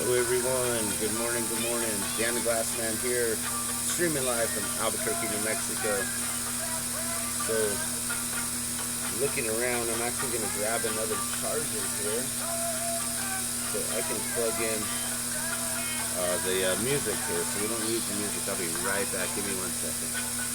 Hello everyone, good morning, Dan the Glassman here, streaming live from Albuquerque, New Mexico. So, looking around, I'm actually going to grab another charger here so I can plug in the music here, so we don't use the music. I'll be right back, give me 1 second.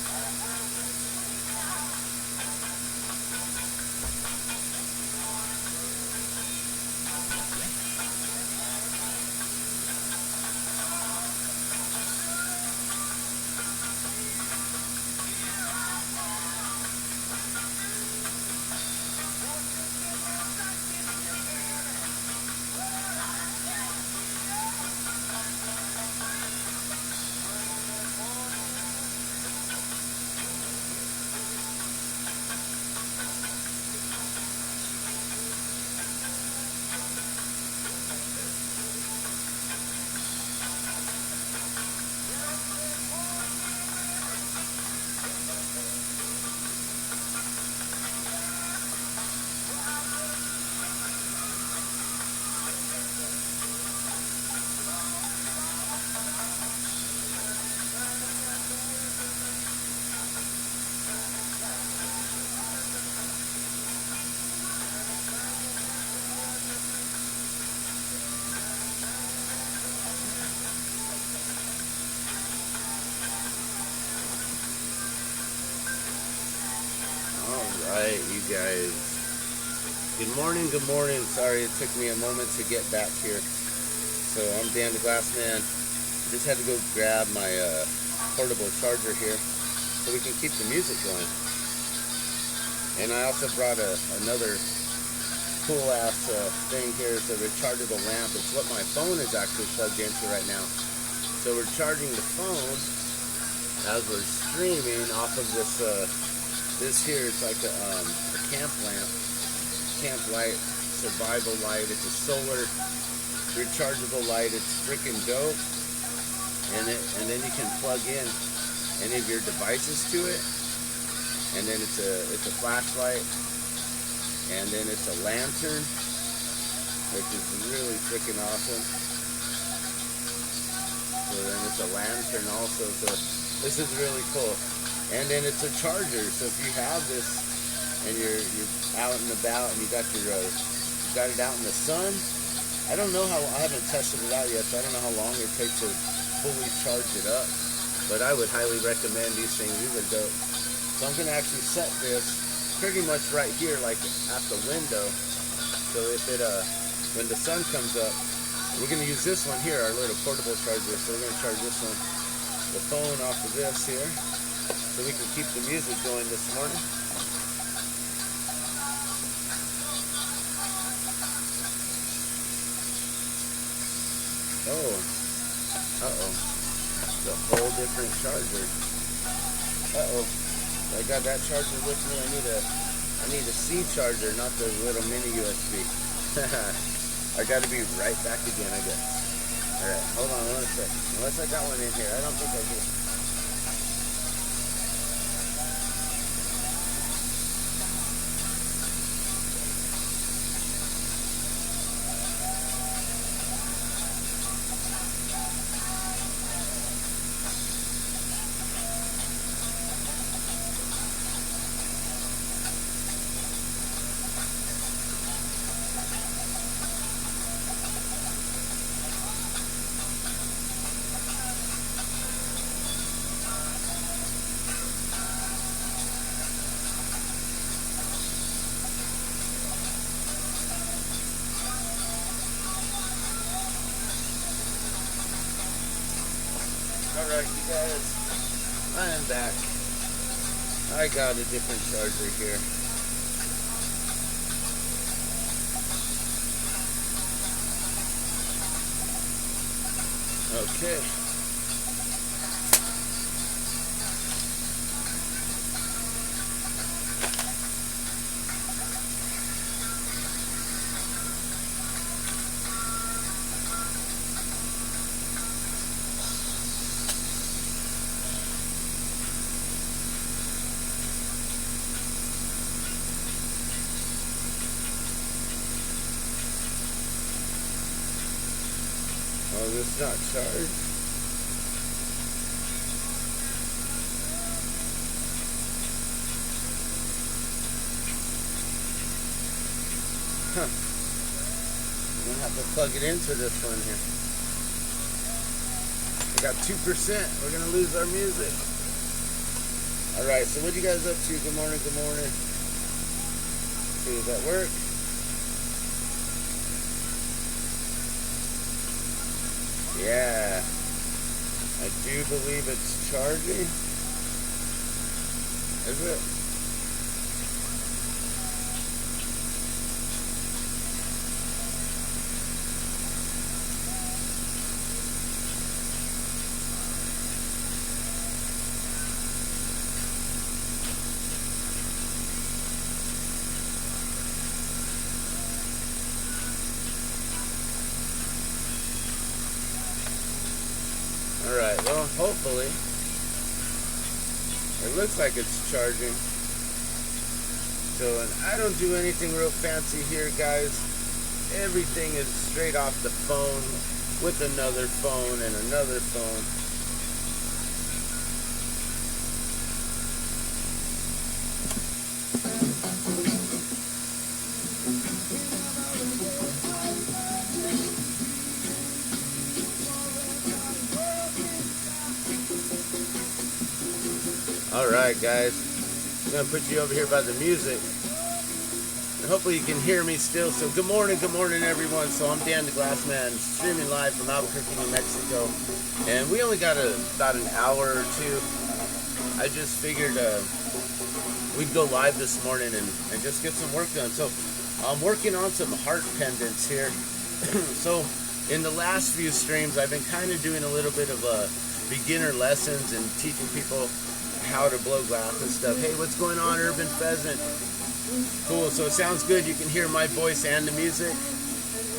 Alright, you guys. Good morning, Sorry it took me a moment to get back here. So I'm Dan the Glassman. Just had to go grab my portable charger here so we can keep the music going. And I also brought another cool ass thing here. It's a rechargeable lamp. It's what my phone is actually plugged into right now. So we're charging the phone as we're streaming off of this this here is like a camp lamp, camp light, survival light. It's a solar rechargeable light. It's freaking dope. And then you can plug in any of your devices to it. And then it's a flashlight. And then it's a lantern, which is really freaking awesome. So then it's a lantern also. So this is really cool. And then it's a charger, so if you have this and you're out and about and you got it out in the sun, I don't know how, I haven't tested it out yet, so I don't know how long it takes to fully charge it up, but I would highly recommend these things. These are dope. So I'm going to actually set this pretty much right here, like at the window, so if it, when the sun comes up, we're going to use this one here, our little portable charger, so we're going to charge this one, the phone off of this here, so we can keep the music going this morning. Oh, it's a whole different charger. I got that charger with me. I need a C charger, not the little mini USB. I got to be right back again, I guess. All right, hold on 1 sec. Unless I got one in here, I don't think I do. Alright, you guys, I am back. I got a different charger here. Okay. this not charged. Huh. I'm gonna have to plug it into this one here. We got 2%. We're gonna lose our music. Alright, so what you guys up to? Good morning, good morning. Let's see, does that work? Yeah. I do believe it's charging. Is it? Alright, well, hopefully. It looks like it's charging. So, and I don't do anything real fancy here, guys. Everything is straight off the phone with another phone and another phone. Alright guys, I'm going to put you over here by the music, and hopefully you can hear me still. So good morning everyone. So I'm Dan the Glassman, streaming live from Albuquerque, New Mexico, and we only got about an hour or two. I just figured we'd go live this morning and just get some work done. So I'm working on some heart pendants here. So in the last few streams I've been kind of doing a little bit of beginner lessons and teaching people how to blow glass and stuff. Hey, what's going on, Urban Pheasant? Cool, so it sounds good. You can hear my voice and the music.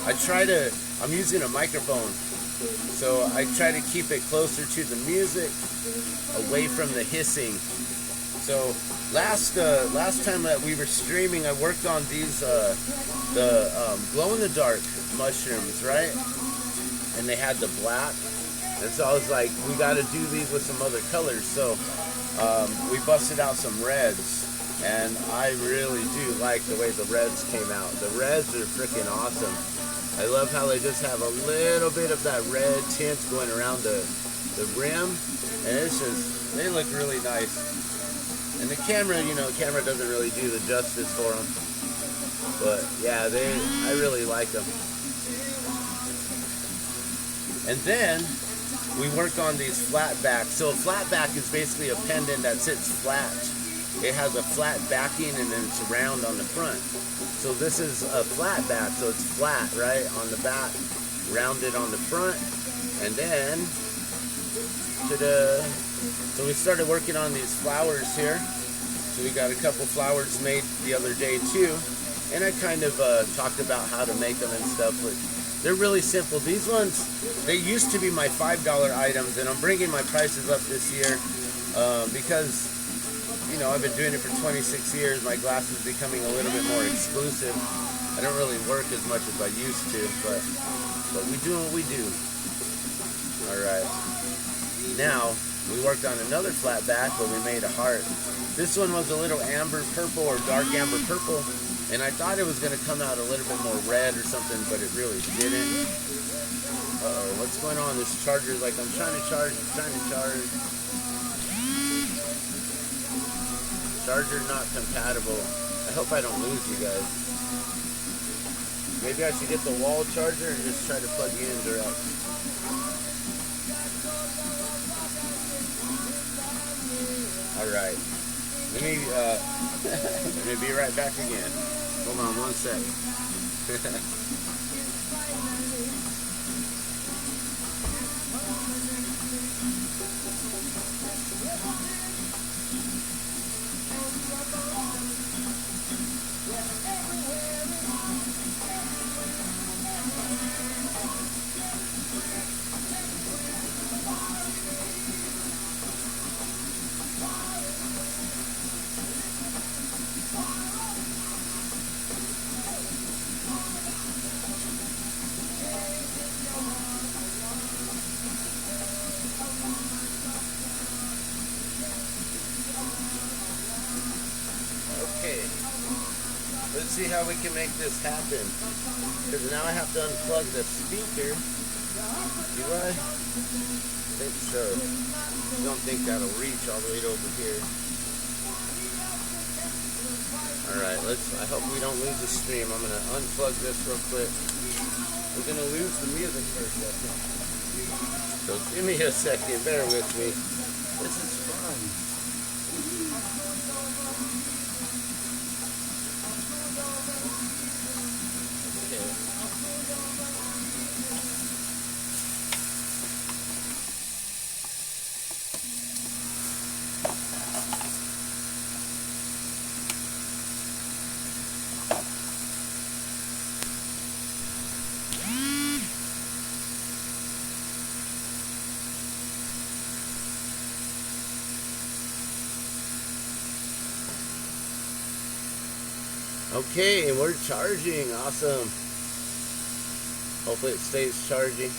I'm using a microphone, so I try to keep it closer to the music, away from the hissing. So last time that we were streaming, I worked on these glow-in-the-dark mushrooms, right? And they had the black, and so I was like, we got to do these with some other colors. So we busted out some reds, and I really do like the way the reds came out. The reds are freaking awesome. I love how they just have a little bit of that red tint going around the rim, and it's just, they look really nice. And the camera, you know, camera doesn't really do the justice for them, but yeah, I really like them. And then we worked on these flat backs. So a flat back is basically a pendant that sits flat. It has a flat backing and then it's round on the front. So this is a flat back, so it's flat, right, on the back, rounded on the front, and then, ta-da! So we started working on these flowers here. So we got a couple flowers made the other day too, and I kind of talked about how to make them and stuff. But they're really simple. These ones, they used to be my $5 items, and I'm bringing my prices up this year because, you know, I've been doing it for 26 years. My glass is becoming a little bit more exclusive. I don't really work as much as I used to, but we do what we do. All right. Now, we worked on another flat back where we made a heart. This one was a little amber purple or dark amber purple, and I thought it was going to come out a little bit more red or something, but it really didn't. Uh-oh, what's going on? This charger's like, I'm trying to charge, Charger not compatible. I hope I don't lose you guys. Maybe I should get the wall charger and just try to plug you in direct. Alright. Let me be right back again. Hold on one sec. let's see how we can make this happen. Because now I have to unplug the speaker. Do I? I think so. I don't think that'll reach all the way over here. Alright, I hope we don't lose the stream. I'm going to unplug this real quick. We're going to lose the music for a second. So give me a second, bear with me. This is fun. Okay, and we're charging. Awesome. Hopefully it stays charging.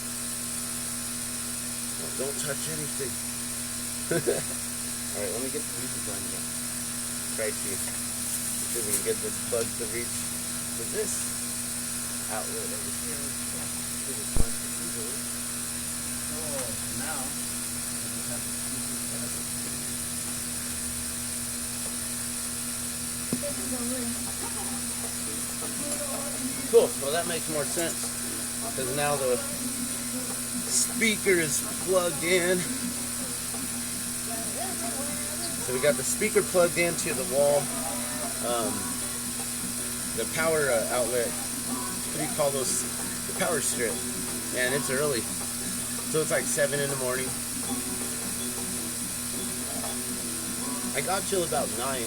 Oh, don't touch anything. Alright, let me get the music on again. Try to see if we can get this plug to reach to this outlet over here. Oh, now I just have to keep it. Cool, well that makes more sense because now the speaker is plugged in. So we got the speaker plugged into the wall, the power outlet, what do you call those, the power strip, and it's early, so it's like 7 in the morning. I got till about 9.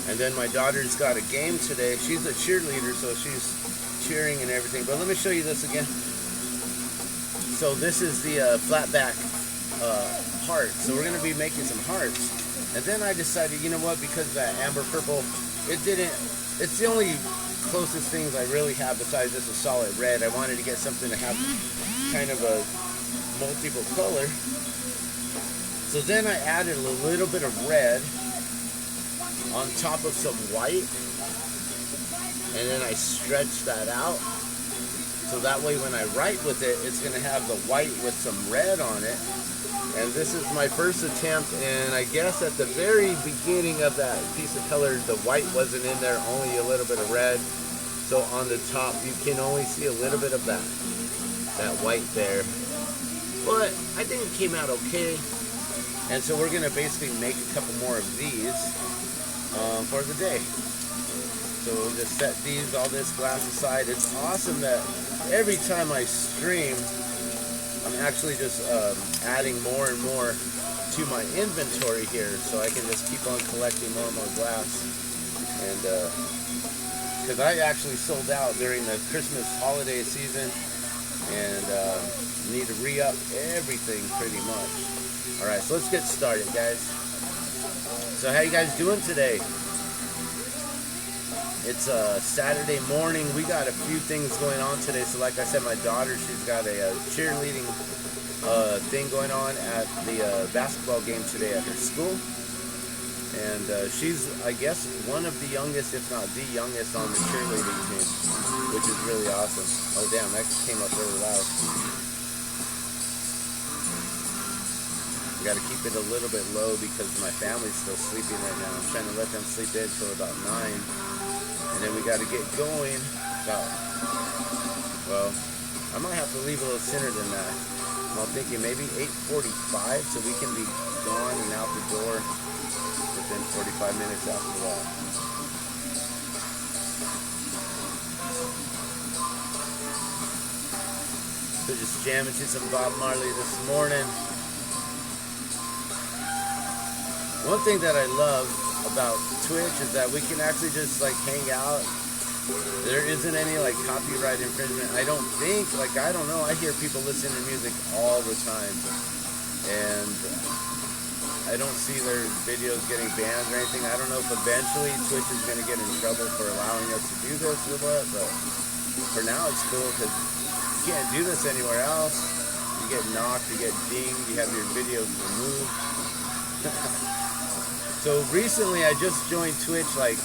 And then my daughter's got a game today. She's a cheerleader, so she's cheering and everything. But let me show you this again. So this is the flat back heart. So we're going to be making some hearts. And then I decided, you know what, because that amber purple, it's the only closest things I really have besides just a solid red. I wanted to get something to have kind of a multiple color. So then I added a little bit of red on top of some white, and then I stretch that out so that way when I write with it, it's going to have the white with some red on it. And this is my first attempt, and I guess at the very beginning of that piece of color, the white wasn't in there, only a little bit of red. So on the top you can only see a little bit of that white there, but I think it came out okay. And so we're going to basically make a couple more of these for the day. So we'll just set all this glass aside. It's awesome that every time I stream, I'm actually just adding more and more to my inventory here, so I can just keep on collecting more and more glass. And because I actually sold out during the Christmas holiday season, and need to re-up everything pretty much. All right, so let's get started, guys. So how you guys doing today? It's Saturday morning. We got a few things going on today. So like I said, my daughter, she's got a cheerleading thing going on at the basketball game today at her school. And she's, I guess, one of the youngest, if not the youngest, on the cheerleading team, which is really awesome. Oh, damn, that came up really loud. Got to keep it a little bit low because my family's still sleeping right now. I'm trying to let them sleep in till about 9. And then we got to get going about, well, I might have to leave a little sooner than that. I'm thinking maybe 8:45 so we can be gone and out the door within 45 minutes after that. So just jamming to some Bob Marley this morning. One thing that I love about Twitch is that we can actually just like hang out. There isn't any like copyright infringement. I don't think, like, I don't know, I hear people listening to music all the time, and I don't see their videos getting banned or anything. I don't know if eventually Twitch is going to get in trouble for allowing us to do this or what, but for now it's cool because you can't do this anywhere else. You get knocked, you get dinged, you have your videos removed. So recently I just joined Twitch like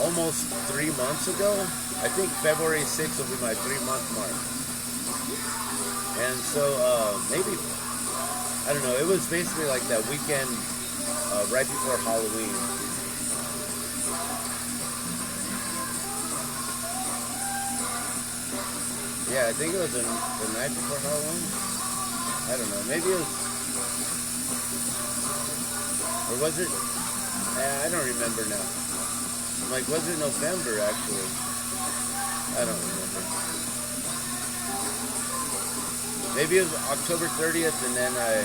almost 3 months ago. I think February 6th will be my 3-month mark. And so maybe, I don't know, it was basically like that weekend right before Halloween. Yeah, I think it was the night before Halloween. I don't know, maybe it was, or was it, I don't remember now. I'm like, was it November actually? I don't remember. Maybe it was October 30th, and then I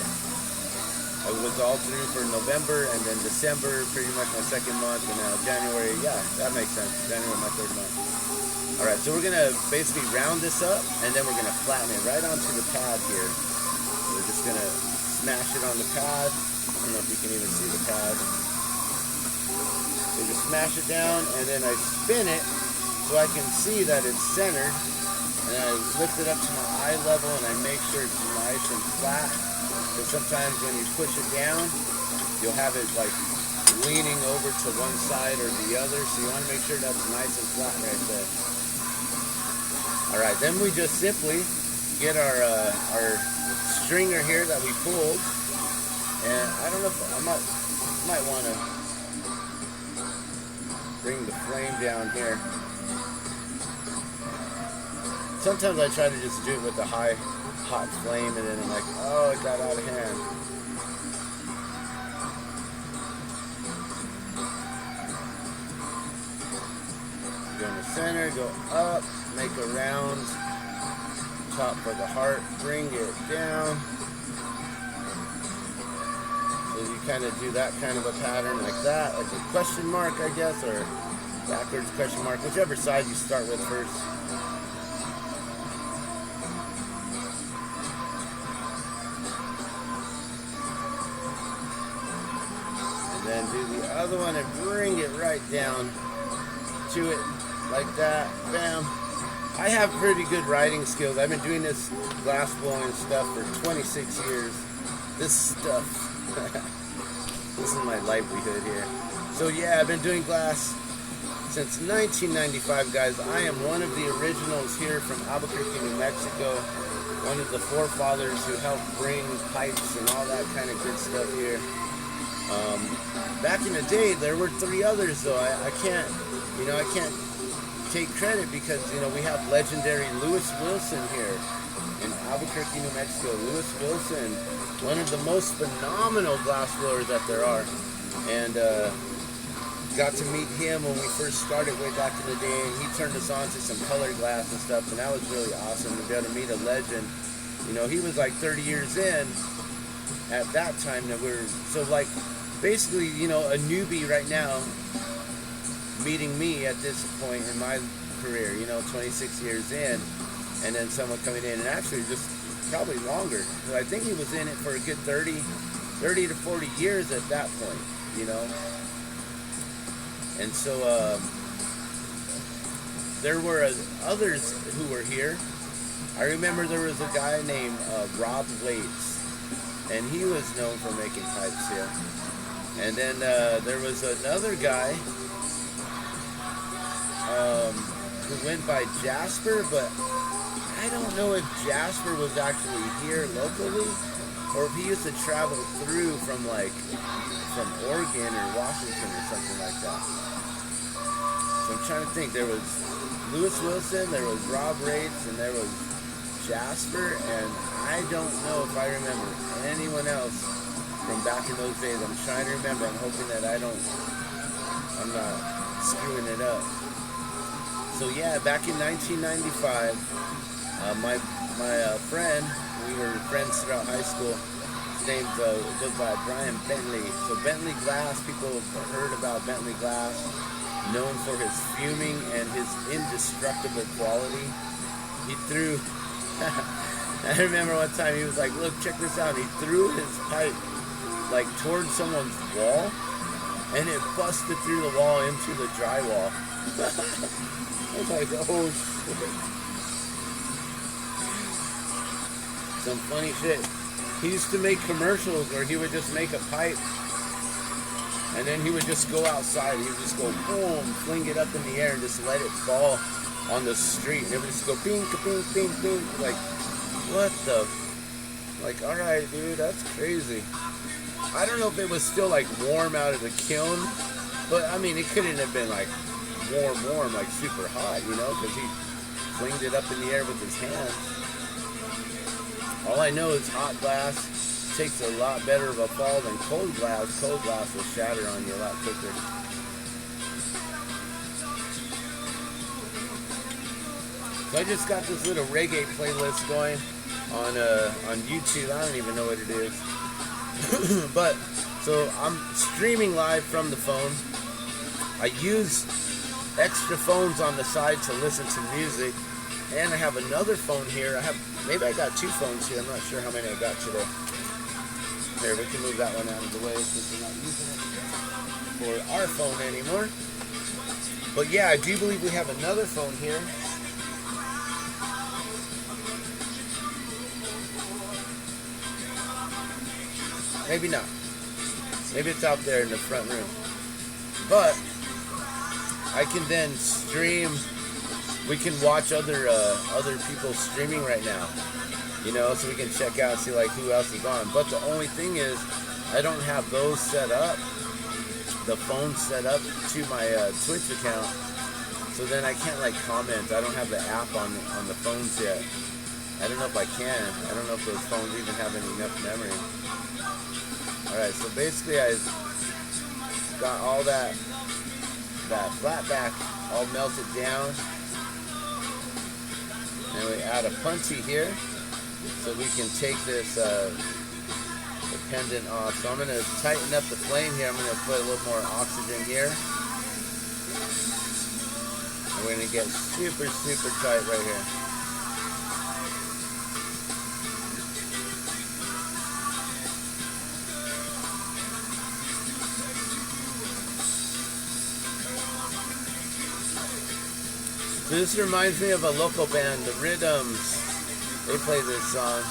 was all through for November, and then December, pretty much my 2nd month, and now January, yeah, that makes sense. January, my 3rd month. All right, so we're gonna basically round this up, and then we're gonna flatten it right onto the pad here. We're just gonna smash it on the pad. I don't know if you can even see the pad. So just smash it down, and then I spin it so I can see that it's centered. And I lift it up to my eye level, and I make sure it's nice and flat. Because sometimes when you push it down, you'll have it like leaning over to one side or the other. So you want to make sure that's nice and flat right there. All right, then we just simply get our stringer here that we pulled. And I don't know if I might want to bring the flame down here. Sometimes I try to just do it with a hot flame, and then I'm like, oh, it got out of hand. Go in the center, go up, make a round top for the heart, bring it down. So you kind of do that kind of a pattern like that, like a question mark, I guess, or backwards question mark, whichever side you start with first. Then do the other one and bring it right down to it like that. Bam. I have pretty good writing skills. I've been doing this glass blowing stuff for 26 years. This stuff, this is my livelihood here. So yeah, I've been doing glass since 1995, guys. I am one of the originals here from Albuquerque, New Mexico. One of the forefathers who helped bring pipes and all that kind of good stuff here. Back in the day, there were 3 others, though. I can't take credit because, we have legendary Lewis Wilson here in Albuquerque, New Mexico. Lewis Wilson, one of the most phenomenal glass blowers that there are. And got to meet him when we first started way back in the day, and he turned us on to some color glass and stuff, and that was really awesome to be able to meet a legend. He was like 30 years in at that time that we're, so like, basically, a newbie right now meeting me at this point in my career, 26 years in, and then someone coming in, and actually just probably longer. I think he was in it for a good 30 to 40 years at that point, And so there were others who were here. I remember there was a guy named Rob Waits, and he was known for making pipes here. And then there was another guy who went by Jasper, but I don't know if Jasper was actually here locally, or if he used to travel through from Oregon or Washington or something like that. So I'm trying to think. There was Lewis Wilson, there was Rob Waits, and there was Jasper, and I don't know if I remember anyone else from back in those days. I'm trying to remember. I'm hoping that I'm not screwing it up. So yeah, back in 1995, my friend, we were friends throughout high school. His name goes by Brian Bentley. So Bentley Glass, people have heard about Bentley Glass, known for his fuming and his indestructible quality. He threw, I remember one time he was like, look, check this out. He threw his pipe like towards someone's wall, and it busted through the wall into the drywall. I was like, oh shit. Some funny shit. He used to make commercials where he would just make a pipe And then he would just go outside. He would just go boom, fling it up in the air and just let it fall on the street. And it would just go bing, bing, bing, bing. Like, what the? Like, all right, dude, that's crazy. I don't know if it was still like warm out of the kiln, but I mean, it couldn't have been like warm, like super hot, you know, because he flinged it up in the air with his hands. All I know is hot glass takes a lot better of a fall than cold glass. Cold glass will shatter on you a lot quicker. So I just got this little reggae playlist going on YouTube. I don't even know what it is. But so I'm streaming live from the phone. I use extra phones on the side to listen to music, and I have another phone here. Maybe I got two phones here. I'm not sure how many I got today. Here, we can move that one out of the way since we're not using it for our phone anymore. But yeah, I do believe we have another phone here. Maybe not. Maybe it's out there in the front room. But I can then stream. We can watch other people streaming right now. You know, so we can check out and see like who else is on. But the only thing is, I don't have those set up, the phone set up to my Twitch account. So then I can't like comment. I don't have the app on the phones yet. I don't know if I can. I don't know if those phones even have enough memory. All right, so basically I got all that flat back all melted down. And we add a punchy here. So we can take this the pendant off. So I'm going to tighten up the flame here. I'm going to put a little more oxygen here. And we're going to get super, super tight right here. So this reminds me of a local band, the Rhythms. They play this song.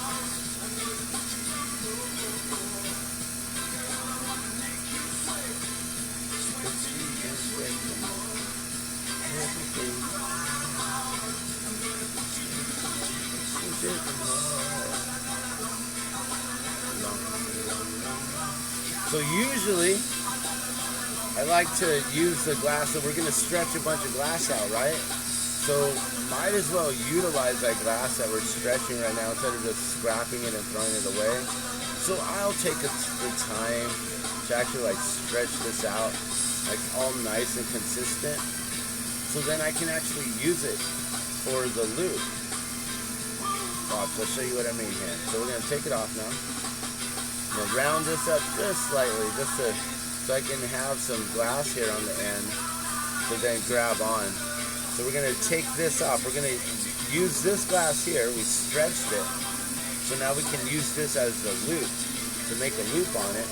So usually, I like to use the glass, so we're going to stretch a bunch of glass out, right? So might as well utilize that glass that we're stretching right now instead of just scrapping it and throwing it away. So I'll take the time to actually like stretch this out like all nice and consistent. So then I can actually use it for the loop. Watch, I'll show you what I mean here. So we're gonna take it off now. I'm gonna round this up just slightly, so I can have some glass here on the end to then grab on. So we're going to take this off. We're going to use this glass here. We stretched it. So now we can use this as the loop to make a loop on it.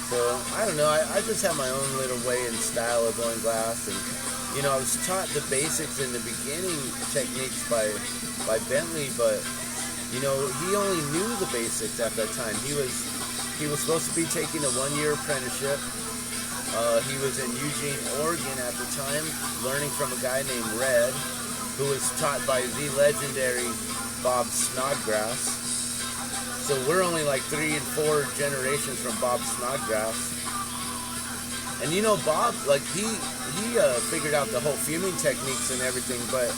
So I don't know. I just have my own little way and style of blowing glass. And, you know, I was taught the basics in the beginning techniques by Bentley, but, you know, he only knew the basics at that time. He was supposed to be taking a 1-year apprenticeship. He was in Eugene, Oregon at the time, learning from a guy named Red, who was taught by the legendary Bob Snodgrass. So we're only like 3 and 4 generations from Bob Snodgrass. And you know, Bob, like he figured out the whole fuming techniques and everything. But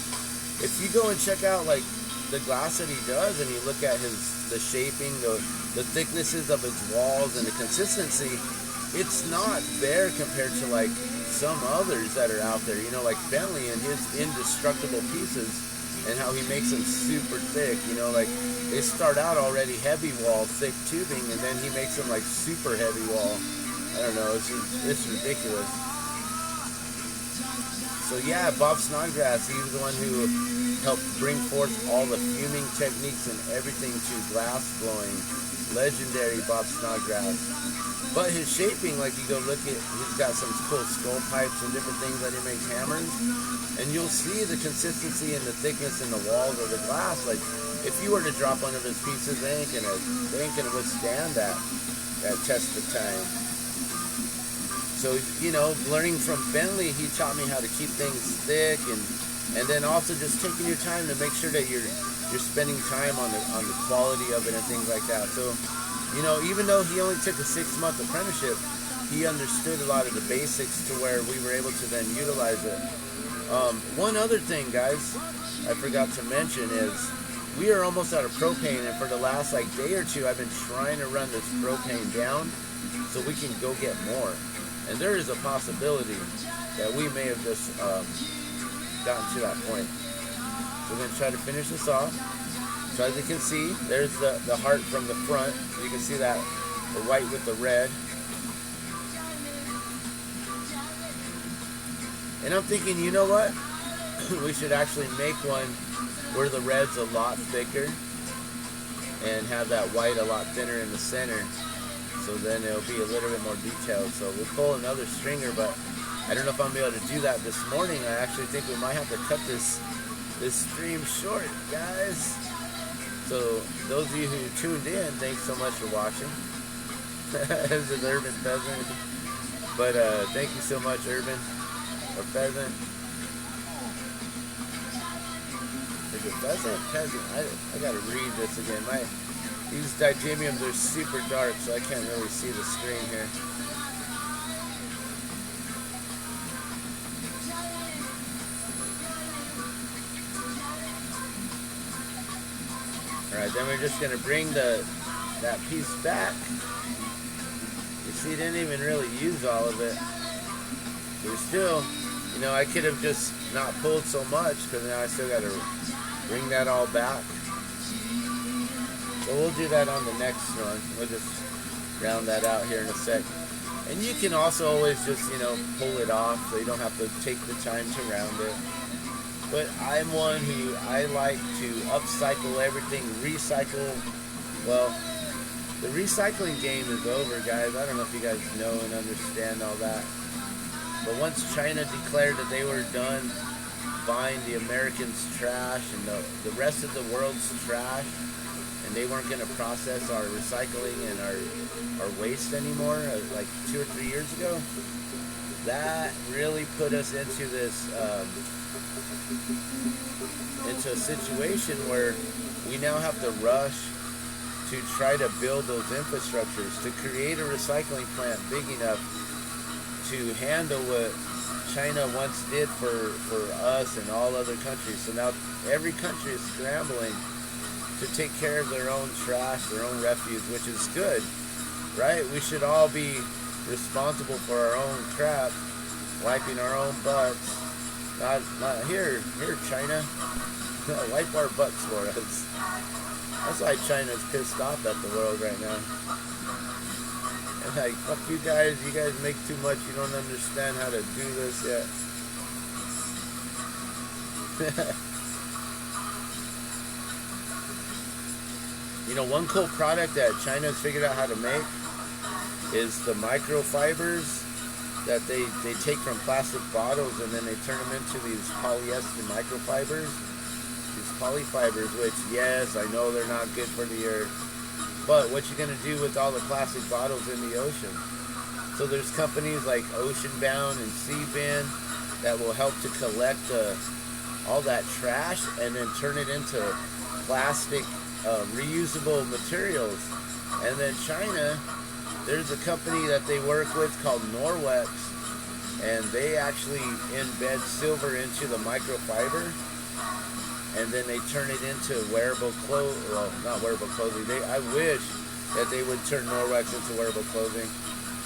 if you go and check out like the glass that he does, and you look at the shaping, the thicknesses of his walls, and the consistency, it's not there compared to like some others that are out there, you know, like Bentley and his indestructible pieces and how he makes them super thick, you know, like they start out already heavy wall, thick tubing, and then he makes them like super heavy wall. I don't know, it's ridiculous. So yeah, Bob Snodgrass, he was the one who helped bring forth all the fuming techniques and everything to glass blowing. Legendary Bob Snodgrass. But his shaping, like you go look at, he's got some cool skull pipes and different things that he makes hammers. And you'll see the consistency and the thickness in the walls of the glass. Like, if you were to drop one of his pieces, they ain't gonna withstand that. that test of time. So, you know, learning from Bentley, he taught me how to keep things thick, and then also just taking your time to make sure that you're spending time on the quality of it and things like that. So, you know, even though he only took a 6-month apprenticeship, he understood a lot of the basics to where we were able to then utilize it. One other thing, guys, I forgot to mention is we are almost out of propane, and for the last like day or two, I've been trying to run this propane down so we can go get more. And there is a possibility that we may have just gotten to that point. So we're going to try to finish this off. So as you can see, there's the heart from the front. You can see that, the white with the red. And I'm thinking, you know what? We should actually make one where the red's a lot thicker and have that white a lot thinner in the center. So then it'll be a little bit more detailed. So we'll pull another stringer, but I don't know if I'm going to be able to do that this morning. I actually think we might have to cut this stream short, guys. So those of you who tuned in, thanks so much for watching. As an urban pheasant. But thank you so much, urban or pheasant. Is it pheasant? Pheasant. I gotta read this again. These digymiums are super dark, so I can't really see the screen here. Alright, then we're just gonna bring that piece back. You see, it didn't even really use all of it. But still, you know, I could have just not pulled so much, because now I still gotta bring that all back. So we'll do that on the next one. We'll just round that out here in a sec. And you can also always just, you know, pull it off, so you don't have to take the time to round it. But I'm one who I like to upcycle everything, recycle. Well, the recycling game is over, guys. I don't know if you guys know and understand all that. But once China declared that they were done buying the Americans' trash and the rest of the world's trash, and they weren't going to process our recycling and our waste anymore, like 2 or 3 years ago, that really put us into this, into a situation where we now have to rush to try to build those infrastructures, to create a recycling plant big enough to handle what China once did for us and all other countries. So now every country is scrambling to take care of their own trash, their own refuse, which is good, right? We should all be responsible for our own crap, wiping our own butts. Not here, China. Wipe our butts for us. That's why China's pissed off at the world right now. And like, fuck you guys make too much, you don't understand how to do this yet. You know, one cool product that China's figured out how to make is the microfibers that they take from plastic bottles, and then they turn them into these polyester microfibers. These polyfibers, which, yes, I know they're not good for the earth. But what you're going to do with all the plastic bottles in the ocean? So there's companies like Oceanbound and Seabin that will help to collect all that trash and then turn it into plastic reusable materials. And then China, there's a company that they work with called Norwex, and they actually embed silver into the microfiber, and then they turn it into wearable clothes. Well, not wearable clothing. I wish that they would turn Norwex into wearable clothing,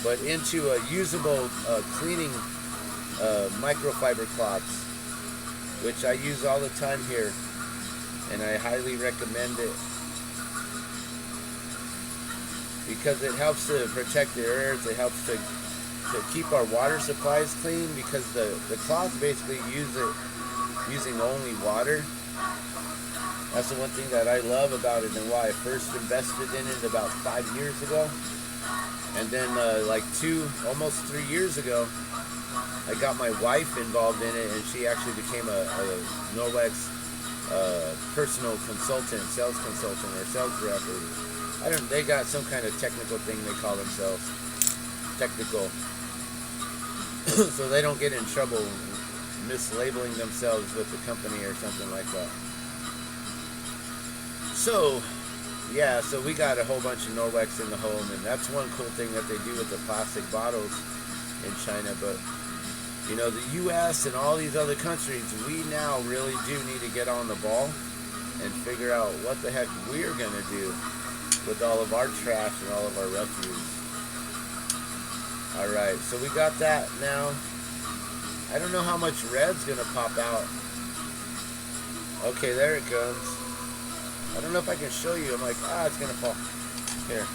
but into a usable cleaning microfiber cloths, which I use all the time here, and I highly recommend it because it helps to protect the earth. It helps to keep our water supplies clean, because the cloths basically use it using only water. That's the one thing that I love about it, and why I first invested in it about 5 years ago. And then like almost 3 years ago, I got my wife involved in it, and she actually became a Norwex personal consultant, sales consultant, or sales rep, or I don't. They got some kind of technical thing they call themselves. Technical. So they don't get in trouble mislabeling themselves with the company or something like that. So, yeah, so we got a whole bunch of Norwex in the home, and that's one cool thing that they do with the plastic bottles in China. But, you know, the U.S. and all these other countries, we now really do need to get on the ball and figure out what the heck we're going to do with all of our trash and all of our refuse. Alright, so we got that now. I don't know how much red's going to pop out. Okay, there it comes. I don't know if I can show you. I'm like, it's going to fall. Here,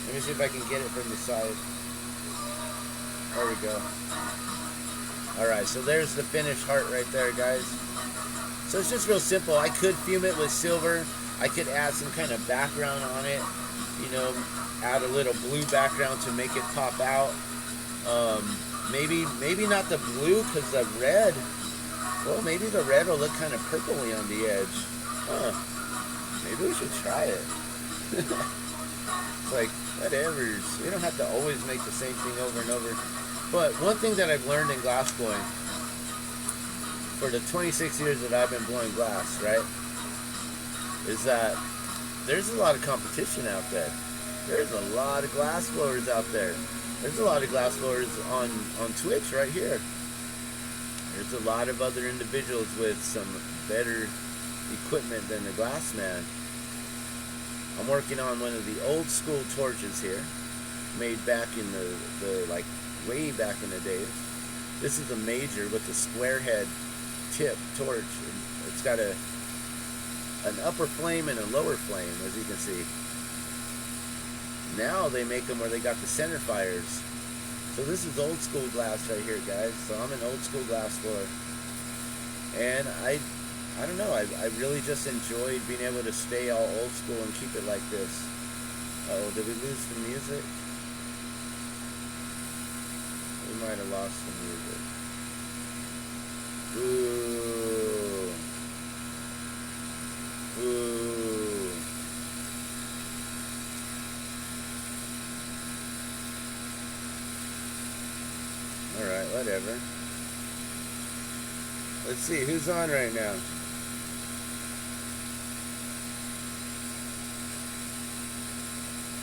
let me see if I can get it from the side. There we go. Alright, so there's the finished heart right there, guys. So it's just real simple. I could fume it with silver. I could add some kind of background on it. You know, add a little blue background to make it pop out. Maybe not the blue, because the red, well, maybe the red will look kind of purpley on the edge. Huh. Maybe we should try it. It's like, whatever. We don't have to always make the same thing over and over. But one thing that I've learned in glass blowing, for the 26 years that I've been blowing glass, right, is that there's a lot of competition out there. There's a lot of glass blowers out there. There's a lot of glass blowers on Twitch right here. There's a lot of other individuals with some better equipment than the Glassman. I'm working on one of the old school torches here, made back in the like way back in the days. This is a major with a square head tip torch. It's got an upper flame and a lower flame, as you can see. Now they make them where they got the center fires. So this is old school glass right here, guys. So I'm an old school glass blower. And I don't know, I really just enjoyed being able to stay all old school and keep it like this. Uh-oh, did we lose the music? We might have lost the music. Boo. Boo. Alright, whatever. Let's see, who's on right now?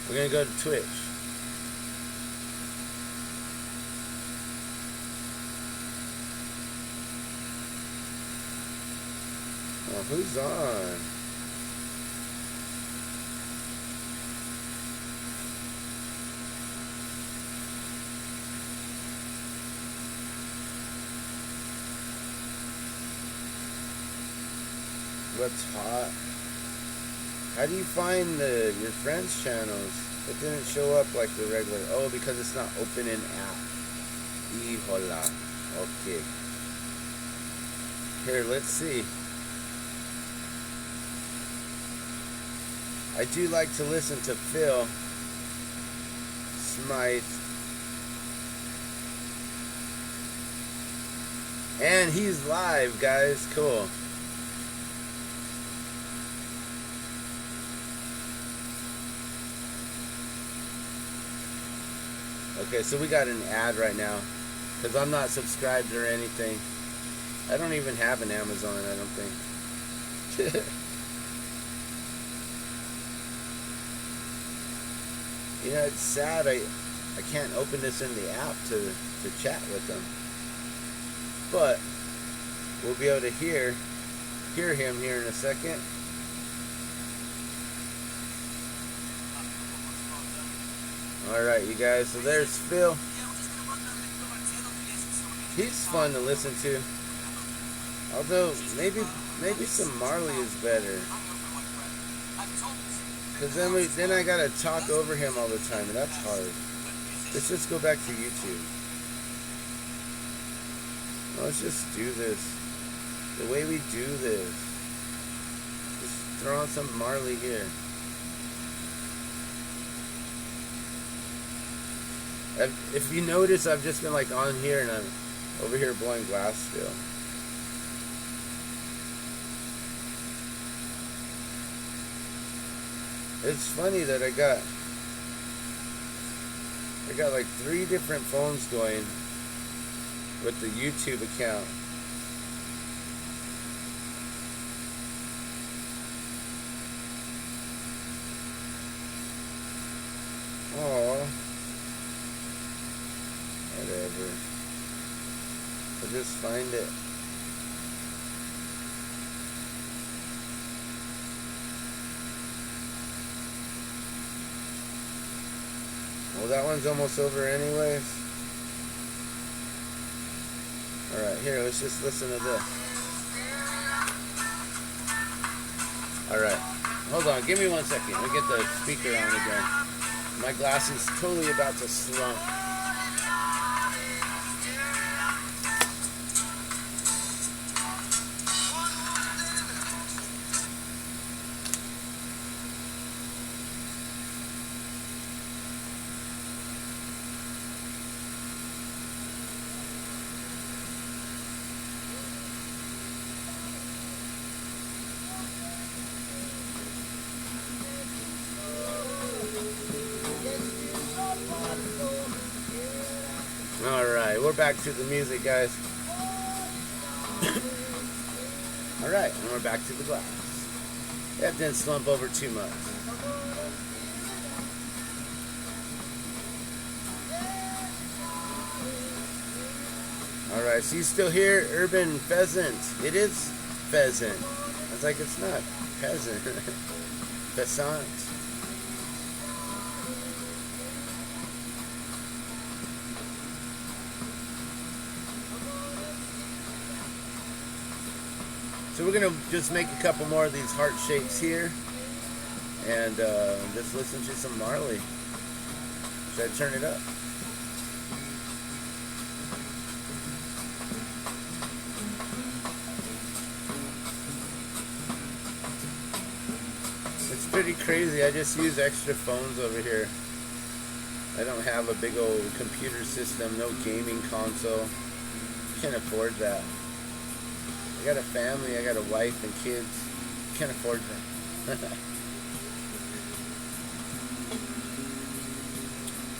We're going to go to Twitch. Oh, who's on? What's hot? How do you find your friends' channels? It didn't show up like the regular. Oh, because it's not open in app. Hola. Okay. Here, let's see. I do like to listen to Phil Smythe. And he's live, guys. Cool. Okay, so we got an ad right now, because I'm not subscribed or anything. I don't even have an Amazon, I don't think. You know, it's sad I can't open this in the app to chat with them. But we'll be able to hear him here in a second. Alright, you guys, so there's Phil. He's fun to listen to. Although, maybe some Marley is better. Because then I gotta talk over him all the time, and that's hard. Let's just go back to YouTube. Let's just do this. The way we do this. Just throw on some Marley here. If you notice, I've just been like on here and I'm over here blowing glass still. It's funny that I got like 3 different phones going with the YouTube account. Oh, whatever. I'll just find it. Well, that one's almost over anyways. Alright, here, let's just listen to this. Alright, hold on, give me 1 second. Let me get the speaker on again. My glass is totally about to slump. Alright, we're back to the music, guys. Alright, and we're back to the glass. That didn't slump over too much. Alright, so you still hear Urban Pheasant. It is pheasant. I was like, it's not peasant. Pheasant. So we're going to just make a couple more of these heart shapes here and just listen to some Marley. Should I turn it up? It's pretty crazy. I just use extra phones over here. I don't have a big old computer system, no gaming console. Can't afford that. I got a family, I got a wife and kids. Can't afford that.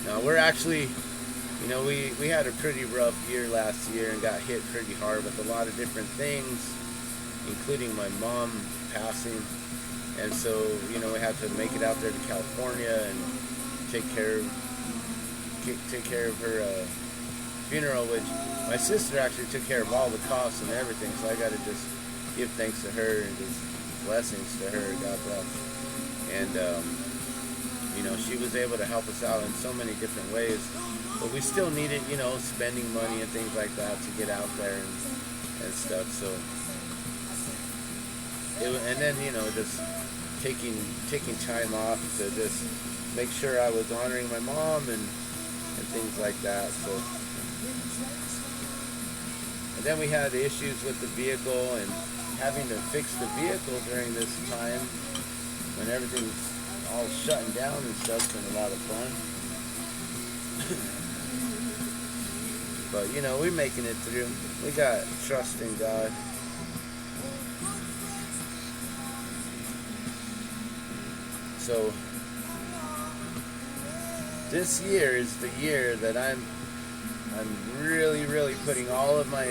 No, we're actually, you know, we had a pretty rough year last year and got hit pretty hard with a lot of different things, including my mom passing. And so, you know, we had to make it out there to California and take care of her funeral, which my sister actually took care of all the costs and everything, so I got to just give thanks to her and just blessings to her. God bless. And you know, she was able to help us out in so many different ways, but we still needed, you know, spending money and things like that to get out there and stuff. So and then, you know, just taking time off to just make sure I was honoring my mom and things like that. So, and then we had issues with the vehicle and having to fix the vehicle during this time when everything's all shutting down and stuff's been a lot of fun. But, you know, we're making it through. We got trust in God. So this year is the year that I'm really putting all of my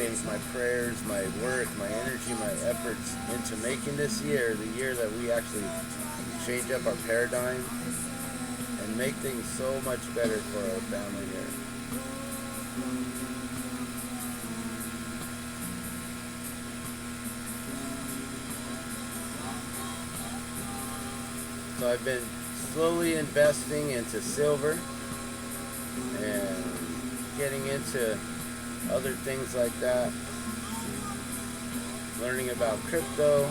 prayers, my work, my energy, my efforts into making this year the year that we actually change up our paradigm and make things so much better for our family here. So I've been slowly investing into silver and getting into other things like that, learning about crypto,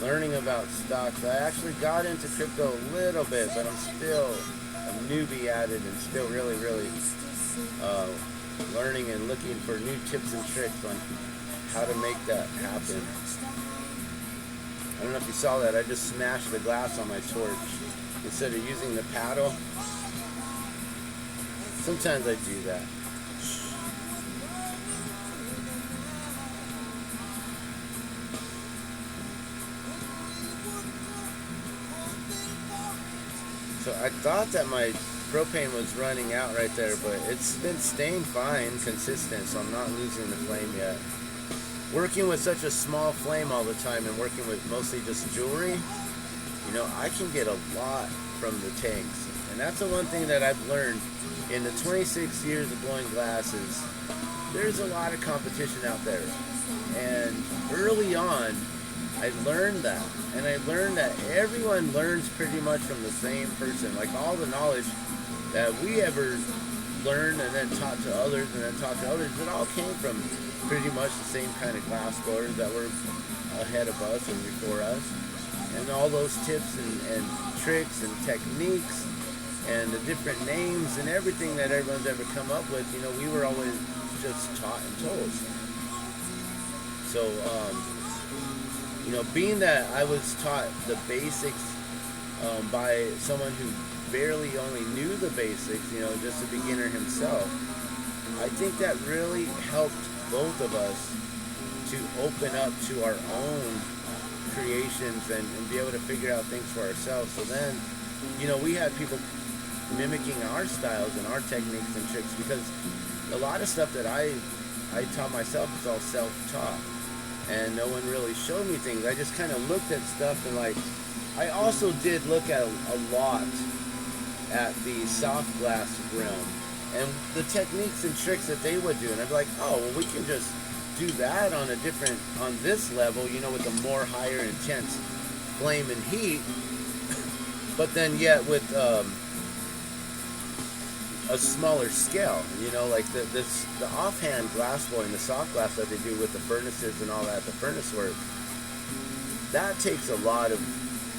learning about stocks. I actually got into crypto a little bit, but I'm still a newbie at it and still really learning and looking for new tips and tricks on how to make that happen. I don't know if you saw that, I just smashed the glass on my torch instead of using the paddle. Sometimes I do that. So I thought that my propane was running out right there, but it's been staying fine, consistent, so I'm not losing the flame yet. Working with such a small flame all the time and working with mostly just jewelry, you know, I can get a lot from the tanks. And that's the one thing that I've learned in the 26 years of blowing glass is there's a lot of competition out there. And early on, I learned that. And I learned that everyone learns pretty much from the same person. Like all the knowledge that we ever learned and then taught to others and then taught to others, it all came from pretty much the same kind of glass blowers that were ahead of us and before us. And all those tips and tricks and techniques and the different names and everything that everyone's ever come up with, you know, we were always just taught and told. So, you know, being that I was taught the basics by someone who barely only knew the basics, you know, just a beginner himself, I think that really helped both of us to open up to our own creations and be able to figure out things for ourselves. So then, you know, we had people mimicking our styles and our techniques and tricks, because a lot of stuff that I taught myself is all self-taught, and no one really showed me things. I just kind of looked at stuff, and like, I also did look at a lot at the soft glass realm and the techniques and tricks that they would do, and I'd be like, oh, well, we can just do that on this level, you know, with a more higher intense flame and heat, but then yet with a smaller scale, you know, like the offhand glass blowing, the soft glass that they do with the furnaces and all that, the furnace work, that takes a lot of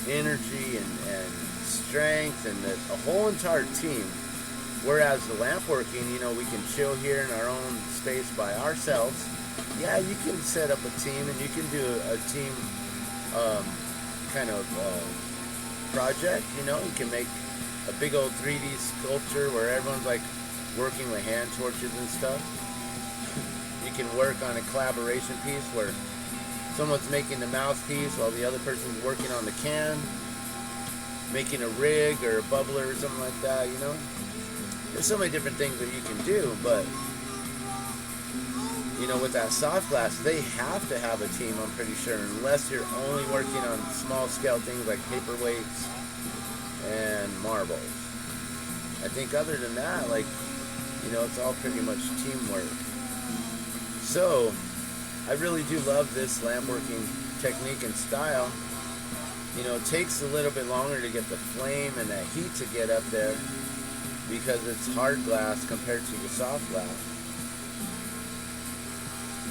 energy and strength and a whole entire team. Whereas the lamp working, you know, we can chill here in our own space by ourselves. Yeah, you can set up a team and you can do a team kind of project, you know. You can make a big old 3D sculpture where everyone's like working with hand torches and stuff. You can work on a collaboration piece where someone's making the mouthpiece while the other person's working on the can, making a rig or a bubbler or something like that, you know. There's so many different things that you can do, but you know, with that soft glass, they have to have a team, I'm pretty sure, unless you're only working on small scale things like paperweights and marbles. I think other than that, like, you know, it's all pretty much teamwork. So I really do love this lamp working technique and style. You know, it takes a little bit longer to get the flame and that heat to get up there because it's hard glass compared to the soft glass.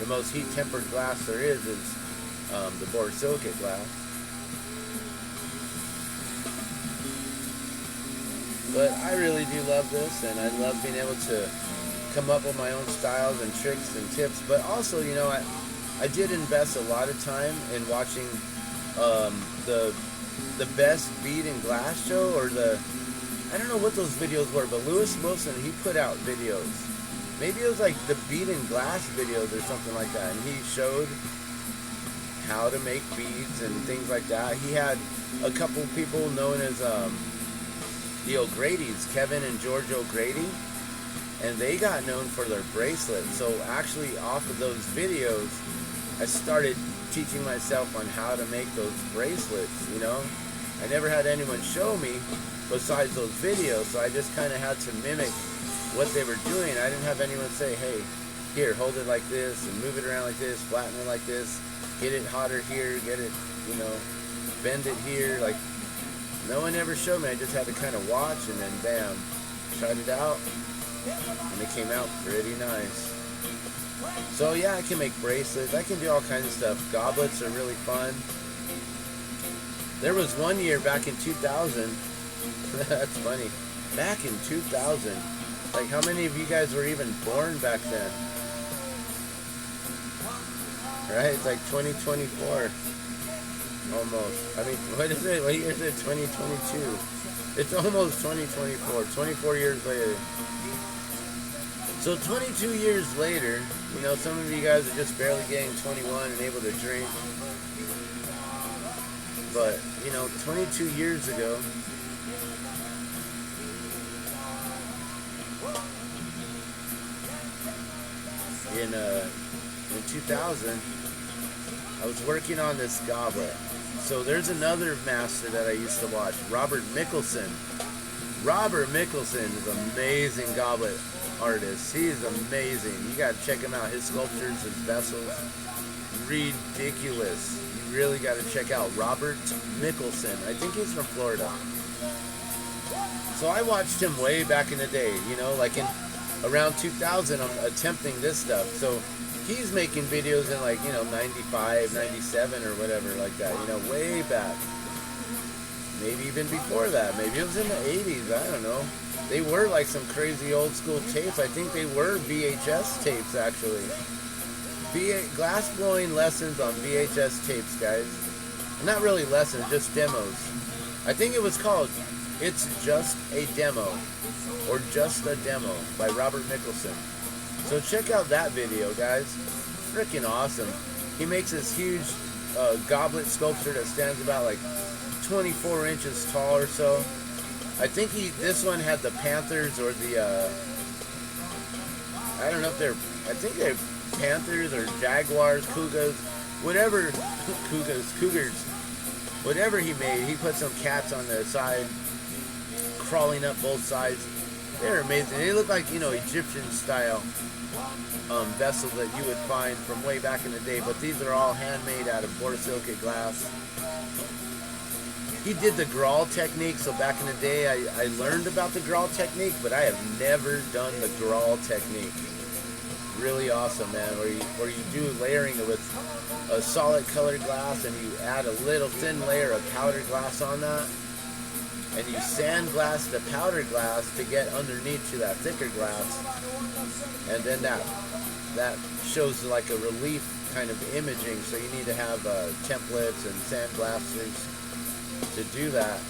The most heat tempered glass there is the borosilicate glass. But I really do love this, and I love being able to come up with my own styles and tricks and tips. But also, you know, I did invest a lot of time in watching the best bead and glass show, or I don't know what those videos were, but Lewis Wilson, he put out videos. Maybe it was like the bead and glass videos or something like that, and he showed how to make beads and things like that. He had a couple people known as the O'Grady's, Kevin and George O'Grady, and they got known for their bracelets. So actually off of those videos, I started teaching myself on how to make those bracelets, you know. I never had anyone show me besides those videos, so I just kind of had to mimic what they were doing. I didn't have anyone say, hey, here, hold it like this and move it around like this, flatten it like this, get it hotter here, get it, you know, bend it here. Like, no one ever showed me. I just had to kind of watch, and then bam, tried it out, and it came out pretty nice. So yeah, I can make bracelets, I can do all kinds of stuff. Goblets are really fun. There was one year back in 2000, that's funny, back in 2000, like, how many of you guys were even born back then? Right? It's like 2024. Almost. I mean, what is it? What year is it? 2022. It's almost 2024. 24 years later. So 22 years later, you know, some of you guys are just barely getting 21 and able to drink. But, you know, 22 years ago, in 2000, I was working on this goblet. So there's another master that I used to watch, Robert Mickelson. Robert Mickelson is an amazing goblet artist. He is amazing. You gotta check him out. His sculptures, his vessels, ridiculous. You really gotta check out Robert Mickelson. I think he's from Florida. So I watched him way back in the day, you know, like in around 2000, I'm attempting this stuff. So he's making videos in like, you know, 95, 97 or whatever like that, you know, way back. Maybe even before that. Maybe it was in the 80s. I don't know. They were like some crazy old school tapes. I think they were VHS tapes, actually. Glass blowing lessons on VHS tapes, guys. Not really lessons, just demos. I think it was called It's Just a Demo, or Just a Demo by Robert Mickelson. So check out that video, guys. Freaking awesome. He makes this huge goblet sculpture that stands about like 24 inches tall or so. I think this one had the Panthers or the I don't know if I think they're Panthers or Jaguars, Cougars, whatever. Cougars, whatever he made. He put some cats on the side, crawling up both sides. They're amazing. They look like, you know, Egyptian style vessels that you would find from way back in the day, but these are all handmade out of borosilicate glass. He did the Grawl technique, so back in the day I learned about the Grawl technique, but I have never done the Grawl technique. Really awesome, man, where you do layering with a solid colored glass and you add a little thin layer of powdered glass on that, and you sandblast the powdered glass to get underneath to that thicker glass, and then that shows like a relief kind of imaging, so you need to have templates and sandblasters to do that.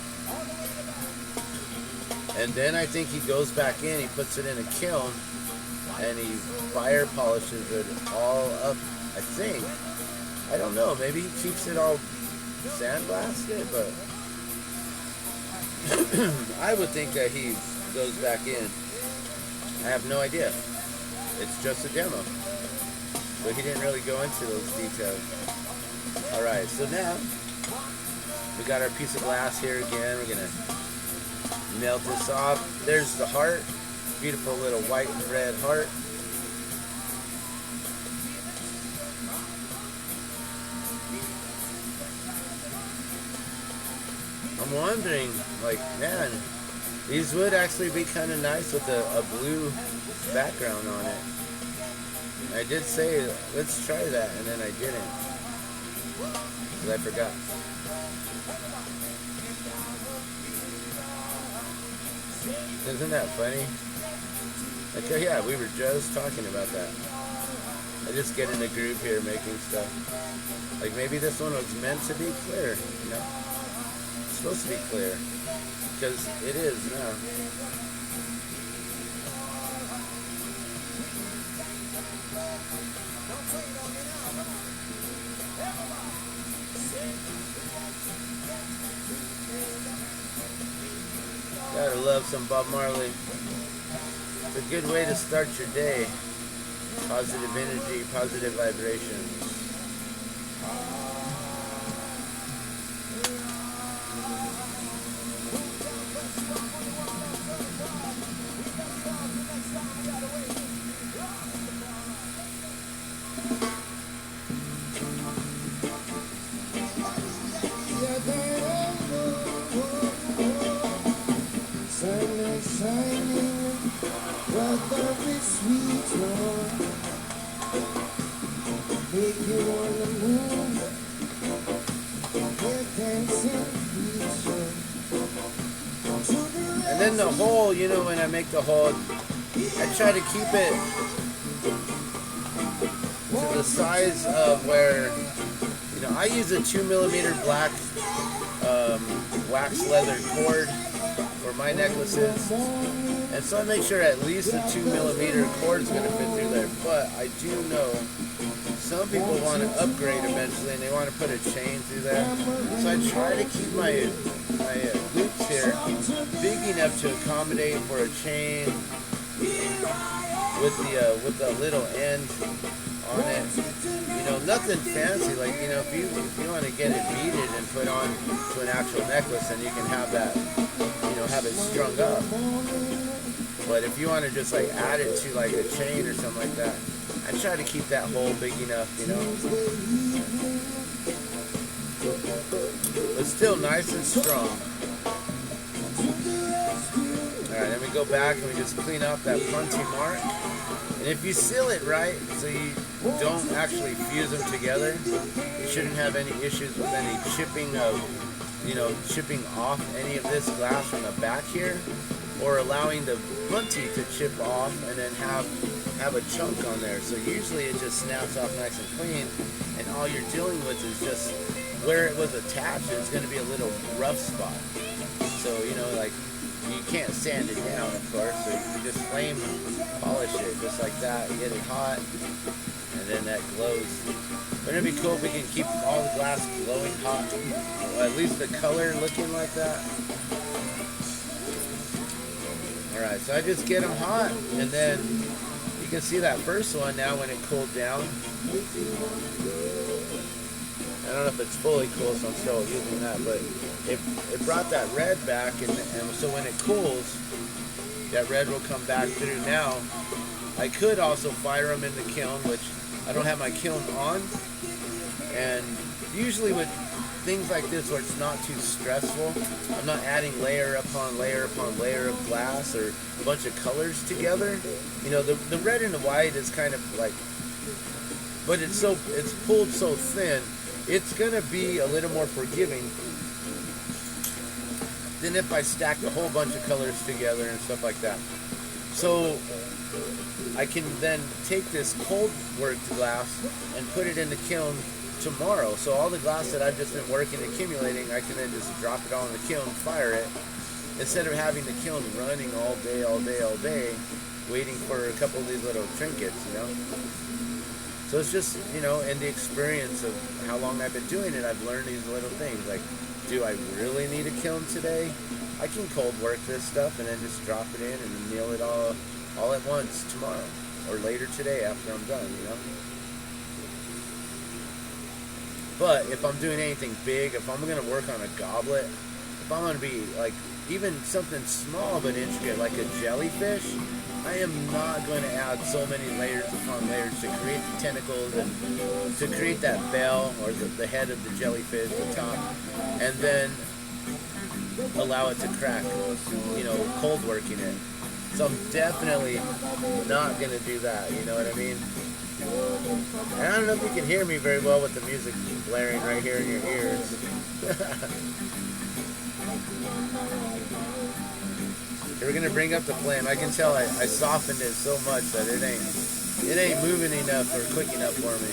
And then I think he goes back in, he puts it in a kiln, and he fire polishes it all up, I think. I don't know, maybe he keeps it all sandblasted, but I would think that he goes back in. I have no idea. It's just a demo. But he didn't really go into those details. Alright, so now we got our piece of glass here again. We're gonna melt this off. There's the heart. Beautiful little white and red heart. I'm wondering, like, man, these would actually be kind of nice with a blue background on it. I did say, let's try that, and then I didn't. Because I forgot. Isn't that funny? Okay, yeah, we were just talking about that. I just get in a group here making stuff. Like maybe this one was meant to be clear, you know? It's supposed to be clear. Because it is now. Gotta love some Bob Marley. It's a good way to start your day. Positive energy, positive vibrations. And then the hole, you know, when I make the hole, I try to keep it to the size of where, you know, I use a 2mm black wax leather cord for my necklaces, and so I make sure at least a 2mm cord is going to fit through there. But I do know some people want to upgrade eventually and they want to put a chain through there, so I try to keep my loops here big enough to accommodate for a chain with the little end on it. You know, nothing fancy. Like, you know, if you want to get it beaded and put on to an actual necklace, then you can have that, you know, have it strung up. But if you want to just like add it to like a chain or something like that, I try to keep that hole big enough, you know. But still nice and strong. Alright, then we go back and we just clean up that punty mark. And if you seal it right, so you don't actually fuse them together, you shouldn't have any issues with any chipping of, you know, chipping off any of this glass from the back here, or allowing the punty to chip off and then have a chunk on there. So usually it just snaps off nice and clean, and all you're dealing with is just where it was attached. It's going to be a little rough spot. So, you know, like, you can't sand it down, of course, so you just flame polish it just like that, get it hot, and then that glows. Wouldn't it be cool if we can keep all the glass glowing hot, or at least the color looking like that? Alright, so I just get them hot, and then you can see that first one now when it cooled down. I don't know if it's fully cool, so I'm still using that, but it brought that red back, and so when it cools, that red will come back through. Now, I could also fire them in the kiln, which I don't have my kiln on, and usually with things like this where it's not too stressful, I'm not adding layer upon layer upon layer of glass or a bunch of colors together. You know, the red and the white is kind of like, but it's pulled so thin, it's gonna be a little more forgiving than if I stacked a whole bunch of colors together and stuff like that. So I can then take this cold worked glass and put it in the kiln tomorrow. So all the glass that I've just been working, accumulating, I can then just drop it all in the kiln, fire it, instead of having the kiln running all day, waiting for a couple of these little trinkets, you know. So it's just, you know, in the experience of how long I've been doing it, I've learned these little things. Like, do I really need a kiln today? I can cold work this stuff and then just drop it in and nail it all at once tomorrow or later today after I'm done, you know. But if I'm doing anything big, if I'm going to work on a goblet, if I'm going to be like even something small but intricate like a jellyfish, I am not going to add so many layers upon layers to create the tentacles and to create that bell or the head of the jellyfish, the top, and then allow it to crack, you know, cold working it. So I'm definitely not going to do that, you know what I mean? And I don't know if you can hear me very well with the music blaring right here in your ears. We're gonna bring up the flame. I can tell I softened it so much that it ain't moving enough or quick enough for me.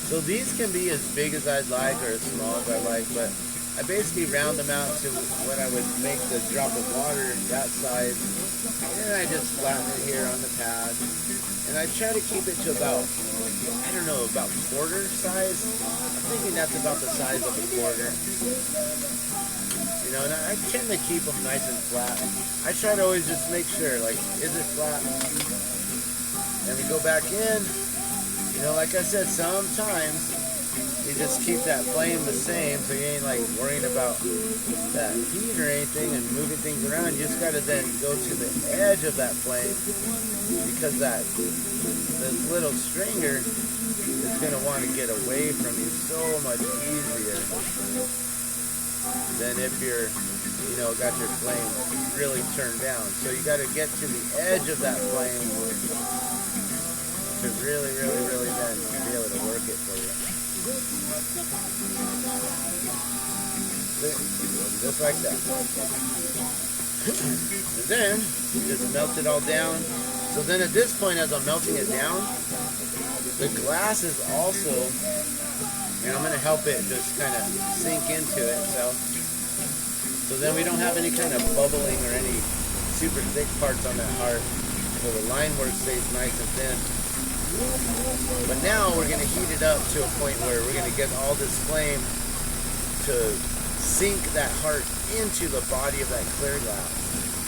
So these can be as big as I'd like or as small as I like, but I basically round them out to when I would make the drop of water that size, and then I just flatten it here on the pad, and I try to keep it to about, I don't know, about quarter size. I'm thinking that's about the size of a quarter. You know, and I tend to keep them nice and flat. I try to always just make sure, like, is it flat? And we go back in. You know, like I said, sometimes you just keep that flame the same, so you ain't like worrying about that heat or anything and moving things around. You just gotta then go to the edge of that flame, because this little stringer is gonna want to get away from you so much easier than if you're, got your flame really turned down. So you gotta get to the edge of that flame to really then be able to work it for you. Just like that. And then just melt it all down. So then at this point, as I'm melting it down, the glass is also, and I'm going to help it just kind of sink into itself. So then we don't have any kind of bubbling or any super thick parts on that heart. So the line work stays nice and thin. But now we're going to heat it up to a point where we're going to get all this flame to sink that heart into the body of that clear glass.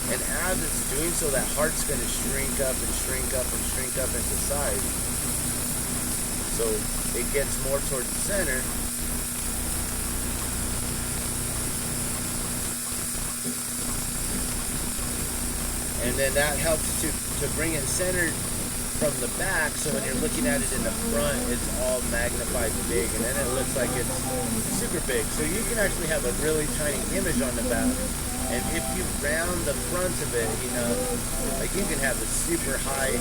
And as it's doing so, that heart's going to shrink up and shrink up and shrink up into size. So it gets more towards the center. And then that helps to bring it centered from the back, so when you're looking at it in the front, it's all magnified big, and then it looks like it's super big. So you can actually have a really tiny image on the back, and if you round the front of it, like you can have a super high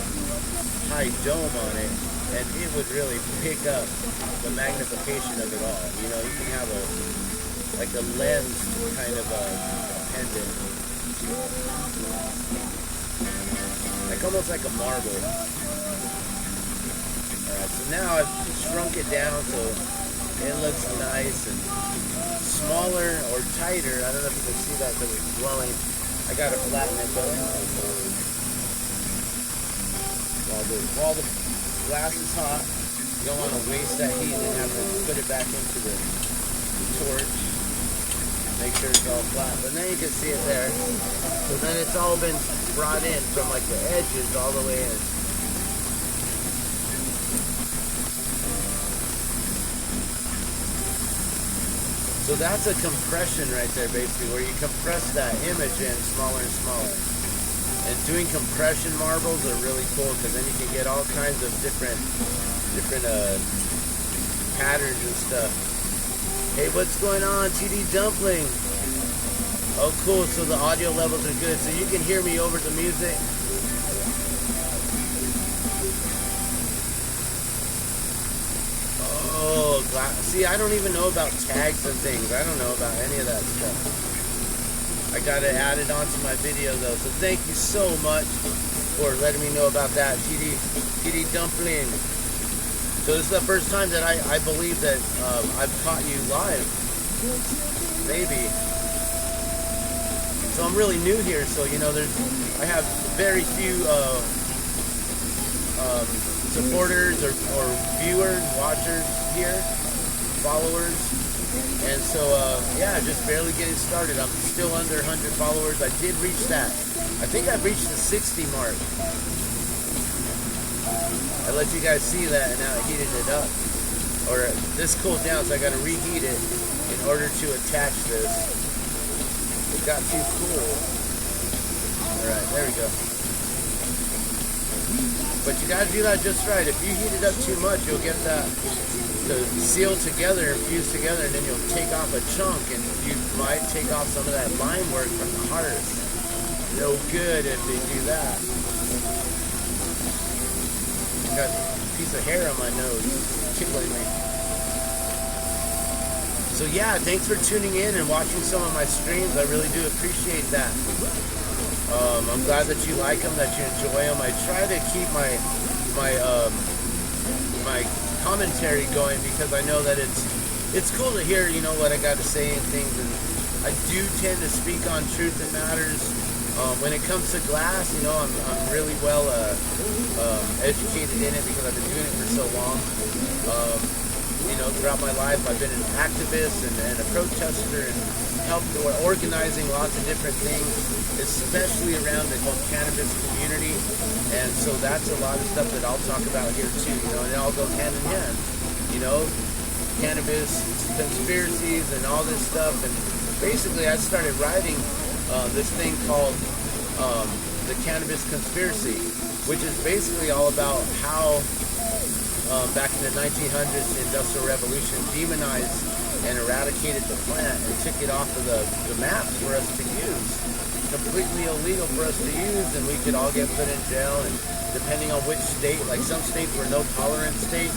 dome on it, and it would really pick up the magnification of it all. You can have like a lens kind of a pendant. Like almost like a marble. Alright, so now I've shrunk it down so it looks nice and smaller or tighter. I don't know if you can see that because it's glowing. I gotta flatten it though. While the glass is hot, you don't want to waste that heat and have to put it back into the torch. Make sure it's all flat, but then you can see it there. So then it's all been brought in from like the edges all the way in. So that's a compression right there, basically, where you compress that image in smaller and smaller. And doing compression marbles are really cool, because then you can get all kinds of different patterns and stuff. Hey, what's going on, TD Dumpling? Oh, cool. So the audio levels are good. So you can hear me over the music. Oh, see, I don't even know about tags and things. I don't know about any of that stuff. I got it added onto my video, though. So thank you so much for letting me know about that, TD Dumpling. So this is the first time that I believe that I've caught you live. Maybe. So I'm really new here, so I have very few supporters or viewers, watchers here, followers. And so yeah, just barely getting started. I'm still under 100 followers. I did reach that. I think I've reached the 60 mark. I let you guys see that, and now I heated it up. Or this cooled down, so I got to reheat it in order to attach this. It got too cool. Alright, there we go. But you got to do that just right. If you heat it up too much, you'll get that to seal together and fuse together, and then you'll take off a chunk, and you might take off some of that line work from the heart. No good if they do that. Got a piece of hair on my nose, tickling me. So yeah, thanks for tuning in and watching some of my streams. I really do appreciate that. I'm glad that you like them, that you enjoy them. I try to keep my commentary going, because I know that it's cool to hear what I got to say and things, and I do tend to speak on truth that matters. When it comes to glass, I'm really well educated in it, because I've been doing it for so long. Throughout my life, I've been an activist and a protester, and helped organizing lots of different things, especially around the whole cannabis community. And so that's a lot of stuff that I'll talk about here too, and it all goes hand in hand. cannabis conspiracies and all this stuff. And basically, I started writing this thing called the Cannabis Conspiracy, which is basically all about how back in the 1900s, the Industrial Revolution demonized and eradicated the plant and took it off of the maps for us to use. Completely illegal for us to use, and we could all get put in jail, and depending on which state, like some states were no tolerance states.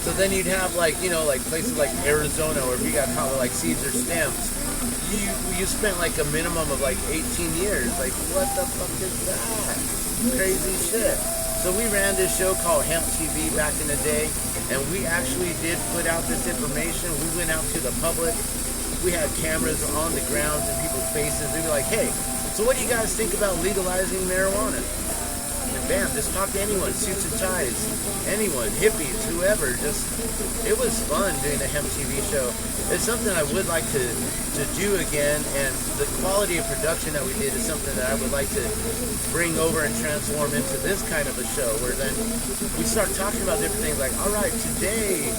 So then you'd have like, you know, like places like Arizona, where if you got caught with like seeds or stems, you spent like a minimum of like 18 years. Like, what the fuck is that? Crazy shit. So we ran this show called Hemp TV back in the day, and we actually did put out this information. We went out to the public. We had cameras on the ground in people's faces. We'd be like, hey, so what do you guys think about legalizing marijuana? And bam, just talk to anyone, suits and ties, anyone, hippies, whoever. Just, it was fun doing the Hemp TV show. It's something I would like to do again, and the quality of production that we did is something that I would like to bring over and transform into this kind of a show, where then we start talking about different things like, all right, today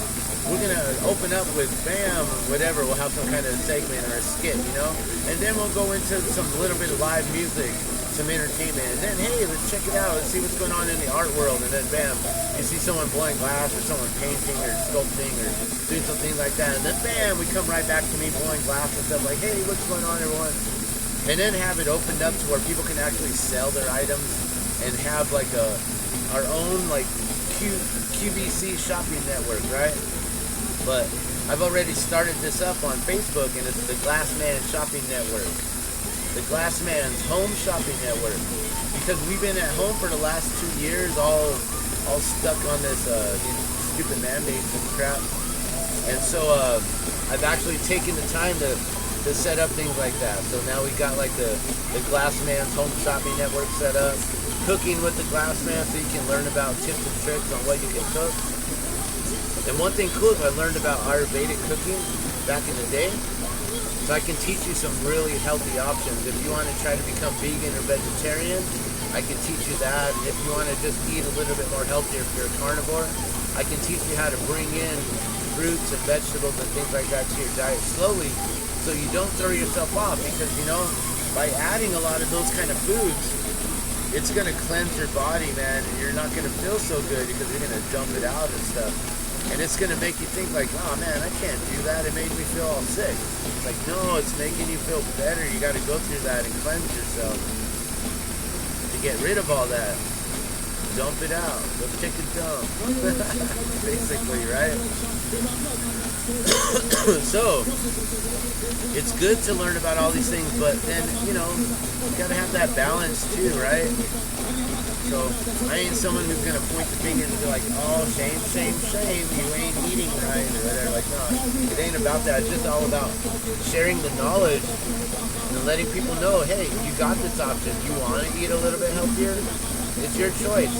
we're going to open up with bam, whatever, we'll have some kind of segment or a skit, you know, and then we'll go into some little bit of live music, some entertainment, and then, hey, let's check it out, let's see what's going on in the art world, and then bam, you see someone blowing glass, or someone painting, or sculpting, or doing something like that, and then bam, we come right back to me blowing glass and stuff, like, hey, what's going on, everyone, and then have it opened up to where people can actually sell their items, and have like our own like QVC shopping network, right? But I've already started this up on Facebook, and it's the Glassman'S Shopping Network. The Glassman'S Home Shopping Network. Because we've been at home for the last 2 years, all stuck on this these stupid mandates and crap. And so I've actually taken the time to set up things like that. So now we got like the Glassman'S Home Shopping Network set up. Cooking with the Glassman, so you can learn about tips and tricks on what you can cook. And one thing cool is I learned about Ayurvedic cooking back in the day. So I can teach you some really healthy options. If you want to try to become vegan or vegetarian, I can teach you that. If you want to just eat a little bit more healthier if you're a carnivore, I can teach you how to bring in fruits and vegetables and things like that to your diet slowly, so you don't throw yourself off. Because, you know, by adding a lot of those kind of foods, it's going to cleanse your body, man, and you're not going to feel so good because you're going to dump it out and stuff. And it's going to make you think like, oh man, I can't do that. It made me feel all sick. It's like, no, it's making you feel better. You got to go through that and cleanse yourself to get rid of all that. Dump it out. Go take a dump. Basically, right? So, it's good to learn about all these things, but then, you know, you gotta have that balance too, right? So, I ain't someone who's gonna point the finger and be like, oh, shame, shame, shame, you ain't eating right, or whatever. Like, no, it ain't about that. It's just all about sharing the knowledge and letting people know, hey, you got this option. You wanna eat a little bit healthier? It's your choice.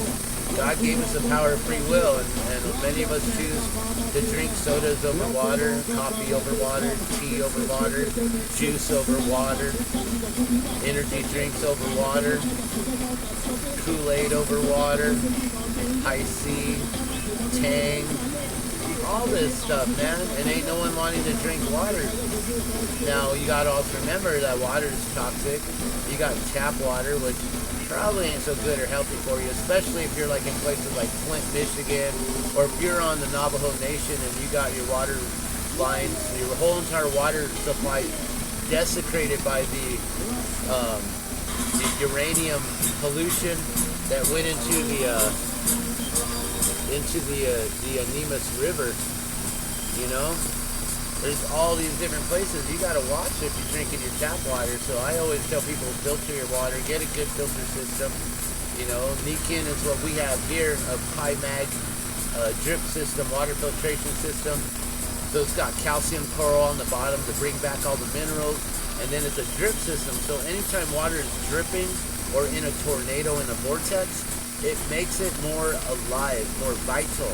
God gave us the power of free will, and many of us choose to drink sodas over water, coffee over water, tea over water, juice over water, energy drinks over water, Kool-Aid over water, High C, Tang, all this stuff, man, and ain't no one wanting to drink water. Now, you gotta also remember that water is toxic. You got tap water, which probably ain't so good or healthy for you, especially if you're like in places like Flint, Michigan, or if you're on the Navajo Nation and you got your water lines, your whole entire water supply desecrated by the uranium pollution that went into the Nemus River. You know, there's all these different places. You gotta watch if you're drinking your tap water. So I always tell people, filter your water, get a good filter system. You know, Nikin is what we have here, a high mag drip system, water filtration system. So it's got calcium coral on the bottom to bring back all the minerals, and then it's a drip system. So anytime water is dripping or in a tornado, in a vortex, it makes it more alive, more vital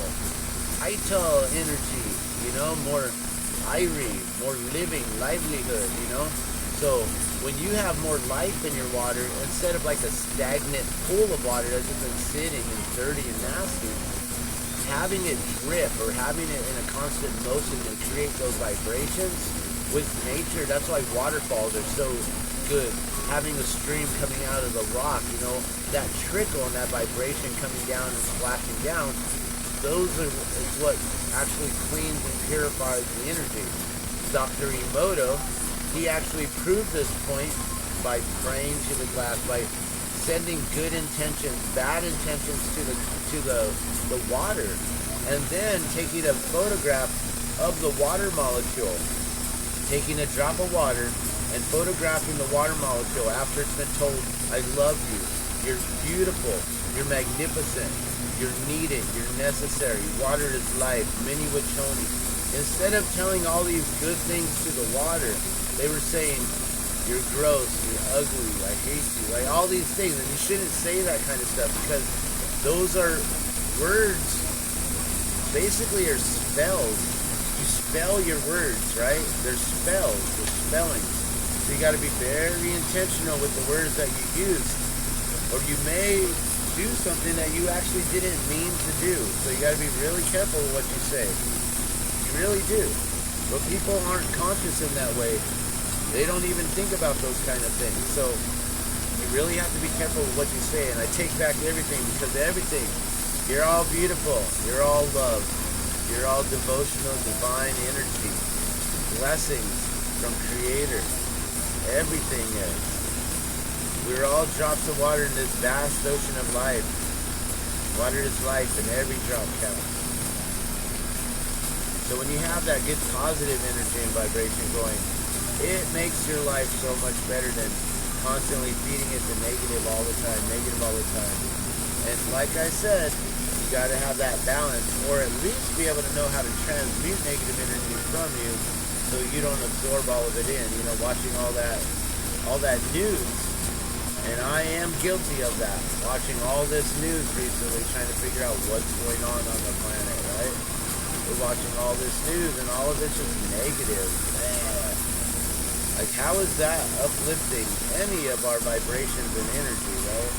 energy, you know, more irie, more living, livelihood, you know. So when you have more life in your water, instead of like a stagnant pool of water that's just been sitting and dirty and nasty, having it drip or having it in a constant motion to create those vibrations with nature. That's why waterfalls are so good. Having a stream coming out of the rock, you know, that trickle and that vibration coming down and splashing down, is what actually cleans and purifies the energy. Dr. Emoto, he actually proved this point by praying to the glass, by sending good intentions, bad intentions to the water, and then taking a photograph of the water molecule, taking a drop of water and photographing the water molecule after it's been told, I love you, you're beautiful, you're magnificent, you're needed, you're necessary, water is life, mini wachoni. Instead of telling all these good things to the water, they were saying, you're gross, you're ugly, I hate you, like all these things. And you shouldn't say that kind of stuff, because those are words, basically are spells. You spell your words, right? They're spells, they're spellings. So you got to be very intentional with the words that you use, or you may do something that you actually didn't mean to do. So you got to be really careful with what you say. You really do. But people aren't conscious in that way. They don't even think about those kind of things. So you really have to be careful with what you say. And I take back everything, because everything, you're all beautiful, you're all love, you're all devotional, divine energy, blessings from Creator. Everything is. We're all drops of water in this vast ocean of life. Water is life, and every drop counts. So when you have that good positive energy and vibration going, it makes your life so much better than constantly feeding it the negative all the time, And like I said, you got to have that balance, or at least be able to know how to transmute negative energy from you, so you don't absorb all of it in. You know, watching all that news, and I am guilty of that. Watching all this news recently, trying to figure out what's going on the planet, right? We're watching all this news, and all of it's just negative. Man. Like, how is that uplifting any of our vibrations and energy, right?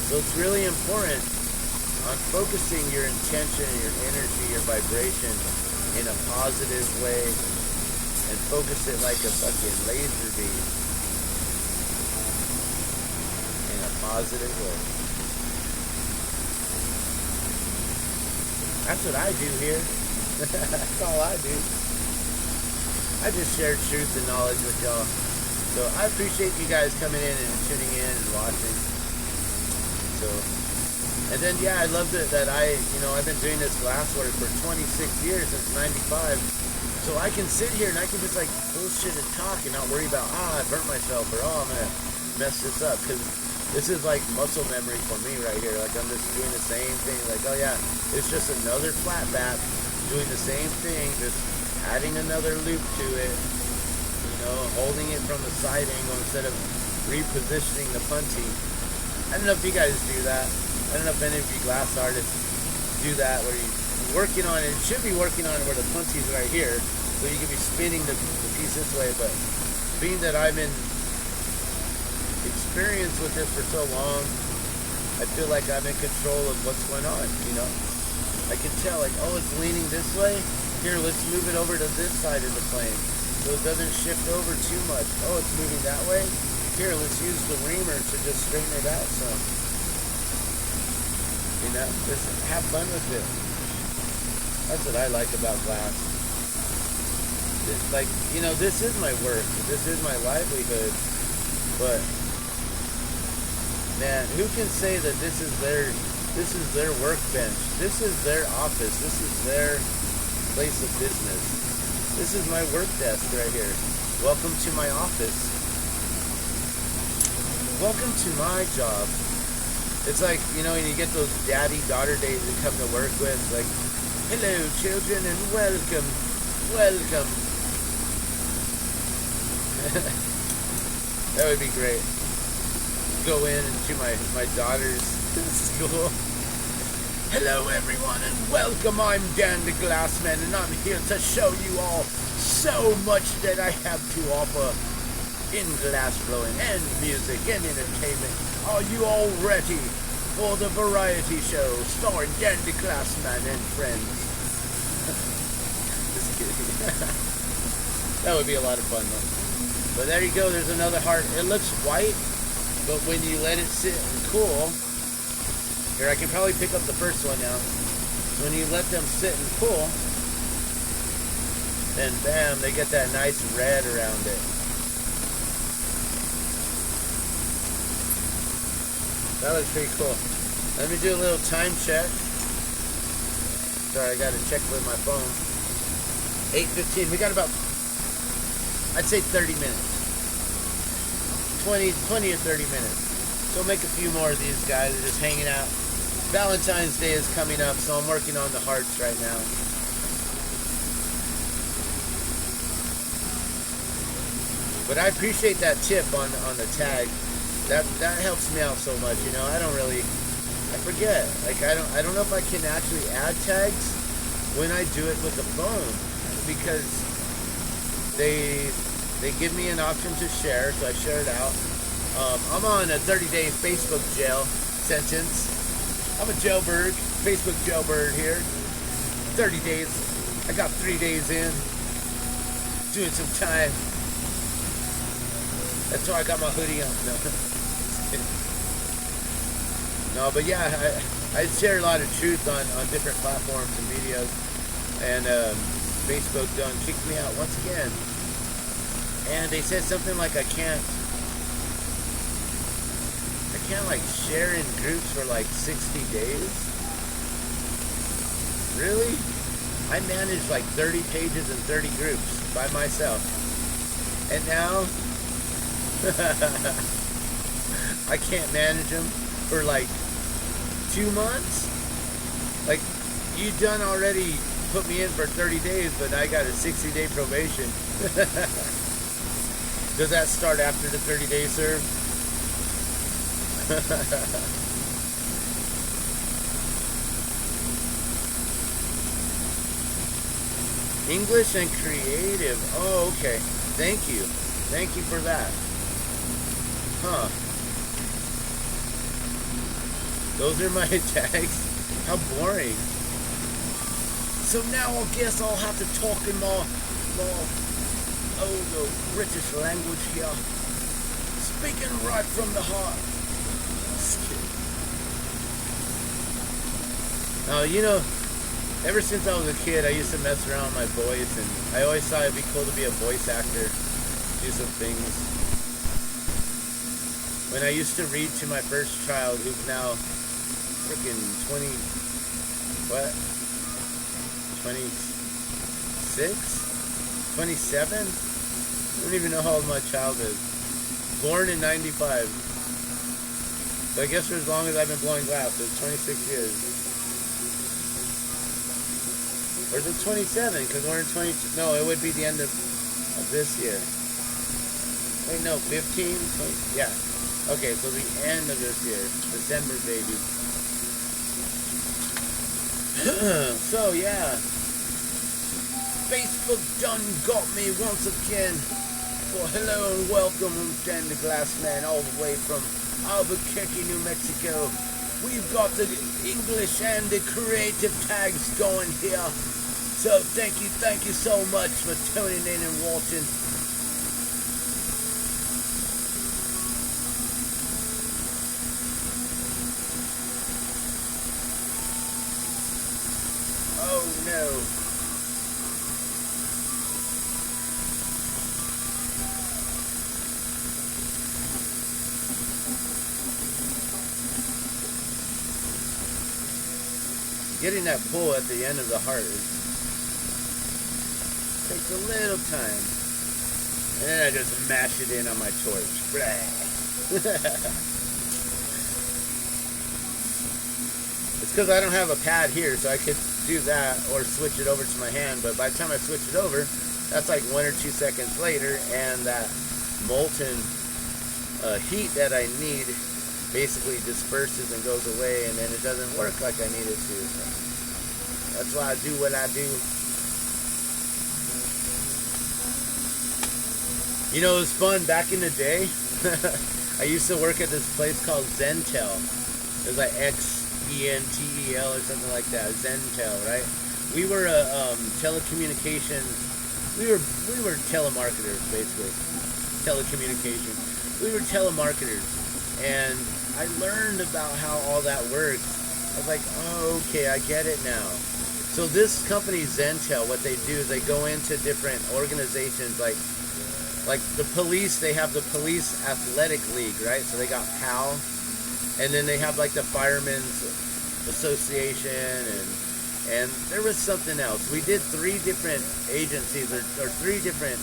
So it's really important on focusing your intention, your energy, your vibration in a positive way, and focus it like a fucking laser beam in a positive way. That's what I do here. That's all I do. I just share truth and knowledge with y'all. So I appreciate you guys coming in and tuning in and watching. So, and then yeah, I love that I've been doing this glass work for 26 years, since 95. So I can sit here and I can just like bullshit and talk and not worry about, I burnt myself, or I'm gonna mess this up, because this is like muscle memory for me right here. Like, I'm just doing the same thing. Like, oh yeah, it's just another flat back doing the same thing, just adding another loop to it, holding it from the side angle instead of repositioning the punty. I don't know if you guys do that. I don't know if any of you glass artists do that, where you're working on it. It should be working on it where the punty's right here, so you could be spinning the piece this way. But being that I'm in experience with this for so long, I feel like I'm in control of what's going on, I can tell, like, oh, it's leaning this way. Here, let's move it over to this side of the plane so it doesn't shift over too much. Oh, it's moving that way. Here, let's use the reamer to just straighten it out some. Just have fun with it. That's what I like about glass. It's like, this is my work. This is my livelihood. But, man, who can say that this is their workbench? This is their office. This is their place of business. This is my work desk right here. Welcome to my office. Welcome to my job. It's like, when you get those daddy-daughter days that come to work with, like, hello, children, and welcome. That would be great. Go in to my daughter's school. Hello, everyone, and welcome. I'm Dan the Glassman, and I'm here to show you all so much that I have to offer in glass blowing and music and entertainment. Are you all ready? for the variety show starring Dan the Glassman and friends. Just kidding. That would be a lot of fun though. But there you go, there's another heart. It looks white, but when you let it sit and cool, here I can probably pick up the first one now. When you let them sit and cool, then bam, they get that nice red around it. That looks pretty cool. Let me do a little time check. Sorry, I gotta check with my phone. 8:15. We got about, I'd say 30 minutes. 20 or 30 minutes. So make a few more of these guys. They're just hanging out. Valentine's Day is coming up, so I'm working on the hearts right now. But I appreciate that tip on the tag. That helps me out so much, you know. I forget. Like I don't know if I can actually add tags when I do it with the phone, because they give me an option to share, so I share it out. I'm on a 30-day Facebook jail sentence. I'm a jailbird, Facebook jailbird here. 30 days. I got 3 days in, doing some time. That's why I got my hoodie on. No, but yeah, I share a lot of truth on different platforms and videos, and Facebook done kicked me out once again. And they said something like I can't like share in groups for like 60 days. Really? I managed like 30 pages and 30 groups by myself, and now I can't manage them for like 2 months. Like, you done already put me in for 30 days, but I got a 60-day probation. Does that start after the 30 days served? English and creative. Oh, okay. Thank you. Thank you for that. Huh. Those are my tags. How boring. So now I guess I'll have to talk in more the British language here. Speaking right from the heart. Now, you know, ever since I was a kid, I used to mess around with my voice, and I always thought it'd be cool to be a voice actor, do some things. When I used to read to my first child, who's now freaking 26? 27? I don't even know how old my child is. Born in 95. So I guess for as long as I've been blowing glass, it's 26 years. Or is it 27? Because we're in 20. No, it would be the end of this year. Wait, no, 15? 20, yeah. Okay, so the end of this year. December, baby. So, yeah. Facebook done got me once again. Well, hello and welcome. I'm Dan the Glassman, all the way from Albuquerque, New Mexico. We've got the English and the creative tags going here. So thank you so much for tuning in and watching. Oh no. Getting that pull at the end of the heart takes a little time. And then I just mash it in on my torch. It's because I don't have a pad here, so I could do that or switch it over to my hand. But by the time I switch it over, that's like 1 or 2 seconds later, and that molten heat that I need basically disperses and goes away, and then it doesn't work like I need it to. So that's why I do what I do. You know, it was fun back in the day. I used to work at this place called Zentel, It was like XENTEL or something like that. Zentel, right? We were telecommunications. We were telemarketers, basically. Telecommunications. We were telemarketers, and I learned about how all that works. I was like, oh, okay, I get it now. So this company Zentel, what they do is they go into different organizations, like the police. They have the Police Athletic League, right? So they got PAL, and then they have like the Firemen's Association, and there was something else. We did 3 different agencies or 3 different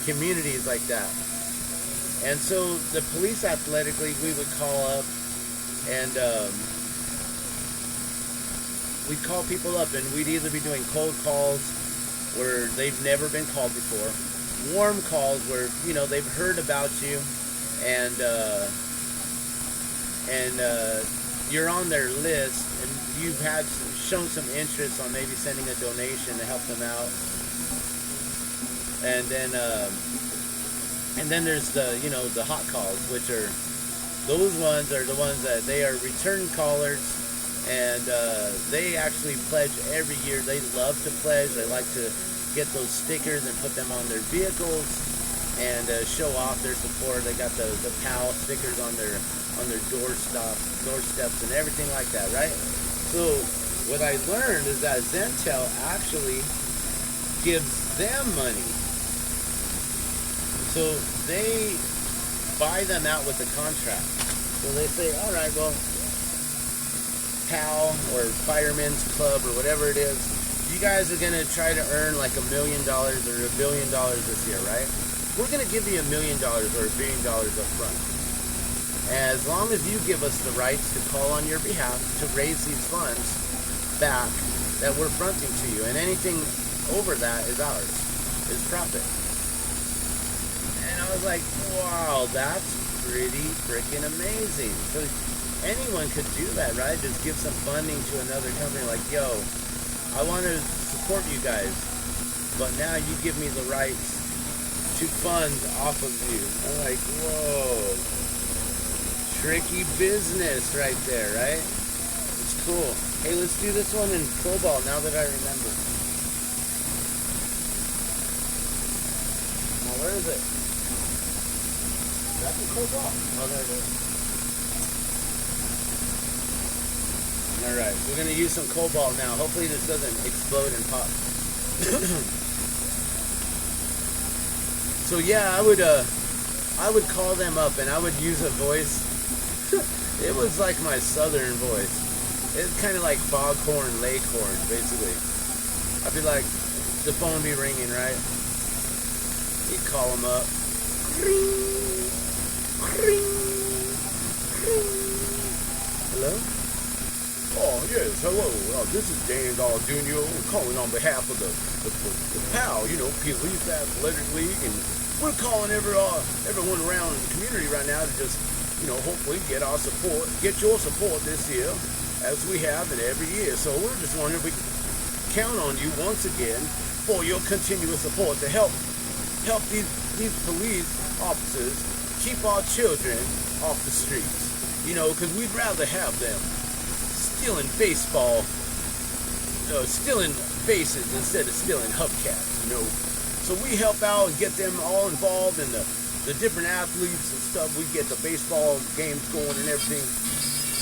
communities like that. And so the Police Athletic League, we would call up, and we'd call people up, and we'd either be doing cold calls where they've never been called before, warm calls where, you know, they've heard about you, and you're on their list, and you've shown some interest on maybe sending a donation to help them out. And then there's the, you know, the hot calls, which are, those ones are the ones that they are return callers, and they actually pledge every year. They love to pledge. They like to get those stickers and put them on their vehicles and show off their support. They got the PAL stickers on their doorsteps and everything like that, right? So what I learned is that Zentel actually gives them money. So they buy them out with a contract. So they say, all right, well, PAL or Firemen's Club or whatever it is, you guys are going to try to earn like $1 million or $1 billion this year, right? We're going to give you $1 million or $1 billion up front. As long as you give us the rights to call on your behalf to raise these funds back that we're fronting to you. And anything over that is ours, is profit. And I was like, wow, that's pretty freaking amazing. So anyone could do that, right? Just give some funding to another company like, yo, I want to support you guys, but now you give me the rights to fund off of you. I'm like, whoa, tricky business right there, right? It's cool. Hey, let's do this one in Cobalt now that I remember. Now, where is it? That's in Cobalt. Oh, there it is. Alright, so we're going to use some Cobalt now. Hopefully this doesn't explode and pop. So yeah, I would call them up and I would use a voice. It was like my southern voice. It's kind of like foghorn, leghorn, basically. I'd be like, the phone would be ringing, right? You'd call them up. Hello? Oh, yes, hello. This is Dan Jr. I'm calling on behalf of the PAL, you know, Police Athletic League, and we're calling everyone around in the community right now to just, you know, hopefully get your support this year, as we have in every year. So we're just wondering if we can count on you once again for your continuous support to help these police officers keep our children off the streets. You know, because we'd rather have them stealing bases instead of stealing hubcaps, you know. So we help out and get them all involved in the different athletes and stuff. We get the baseball games going and everything.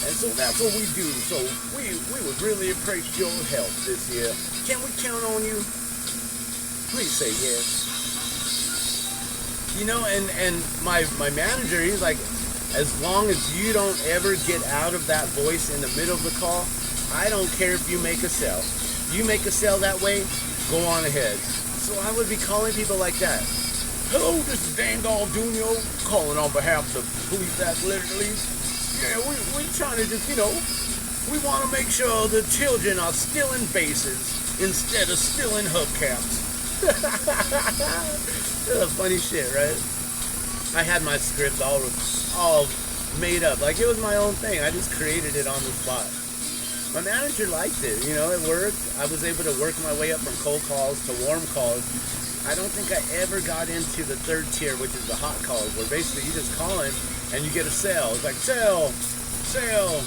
And so that's what we do. So we would really appreciate your help this year. Can we count on you? Please say yes. You know, and my manager, he's like, as long as you don't ever get out of that voice in the middle of the call, I don't care if you make a sale. You make a sale that way, go on ahead. So I would be calling people like that. Hello, this is Dan Jr. calling on behalf of the Police Athletic League. Yeah, we're trying to just, you know, we want to make sure the children are stealing bases instead of stealing hubcaps. That's funny shit, right? I had my script all made up. Like, it was my own thing. I just created it on the spot. My manager liked it. You know, it worked. I was able to work my way up from cold calls to warm calls. I don't think I ever got into the third tier, which is the hot calls, where basically you just call in and you get a sale. It's like sale, sale,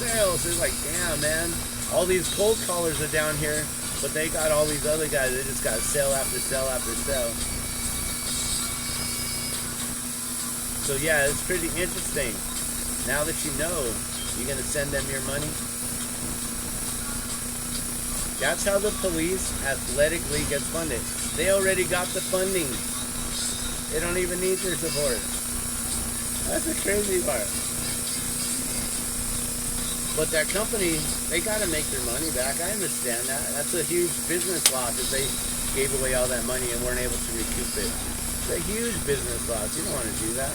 sale. So it's like, damn, man, all these cold callers are down here, but they got all these other guys that just got sale after sale after sale. So yeah, it's pretty interesting. Now that you know, you're gonna send them your money. That's how the police athletic league gets funded. They already got the funding. They don't even need your support. That's the crazy part. But that company, they gotta make their money back. I understand that. That's a huge business loss if they gave away all that money and weren't able to recoup it. It's a huge business loss. You don't want to do that.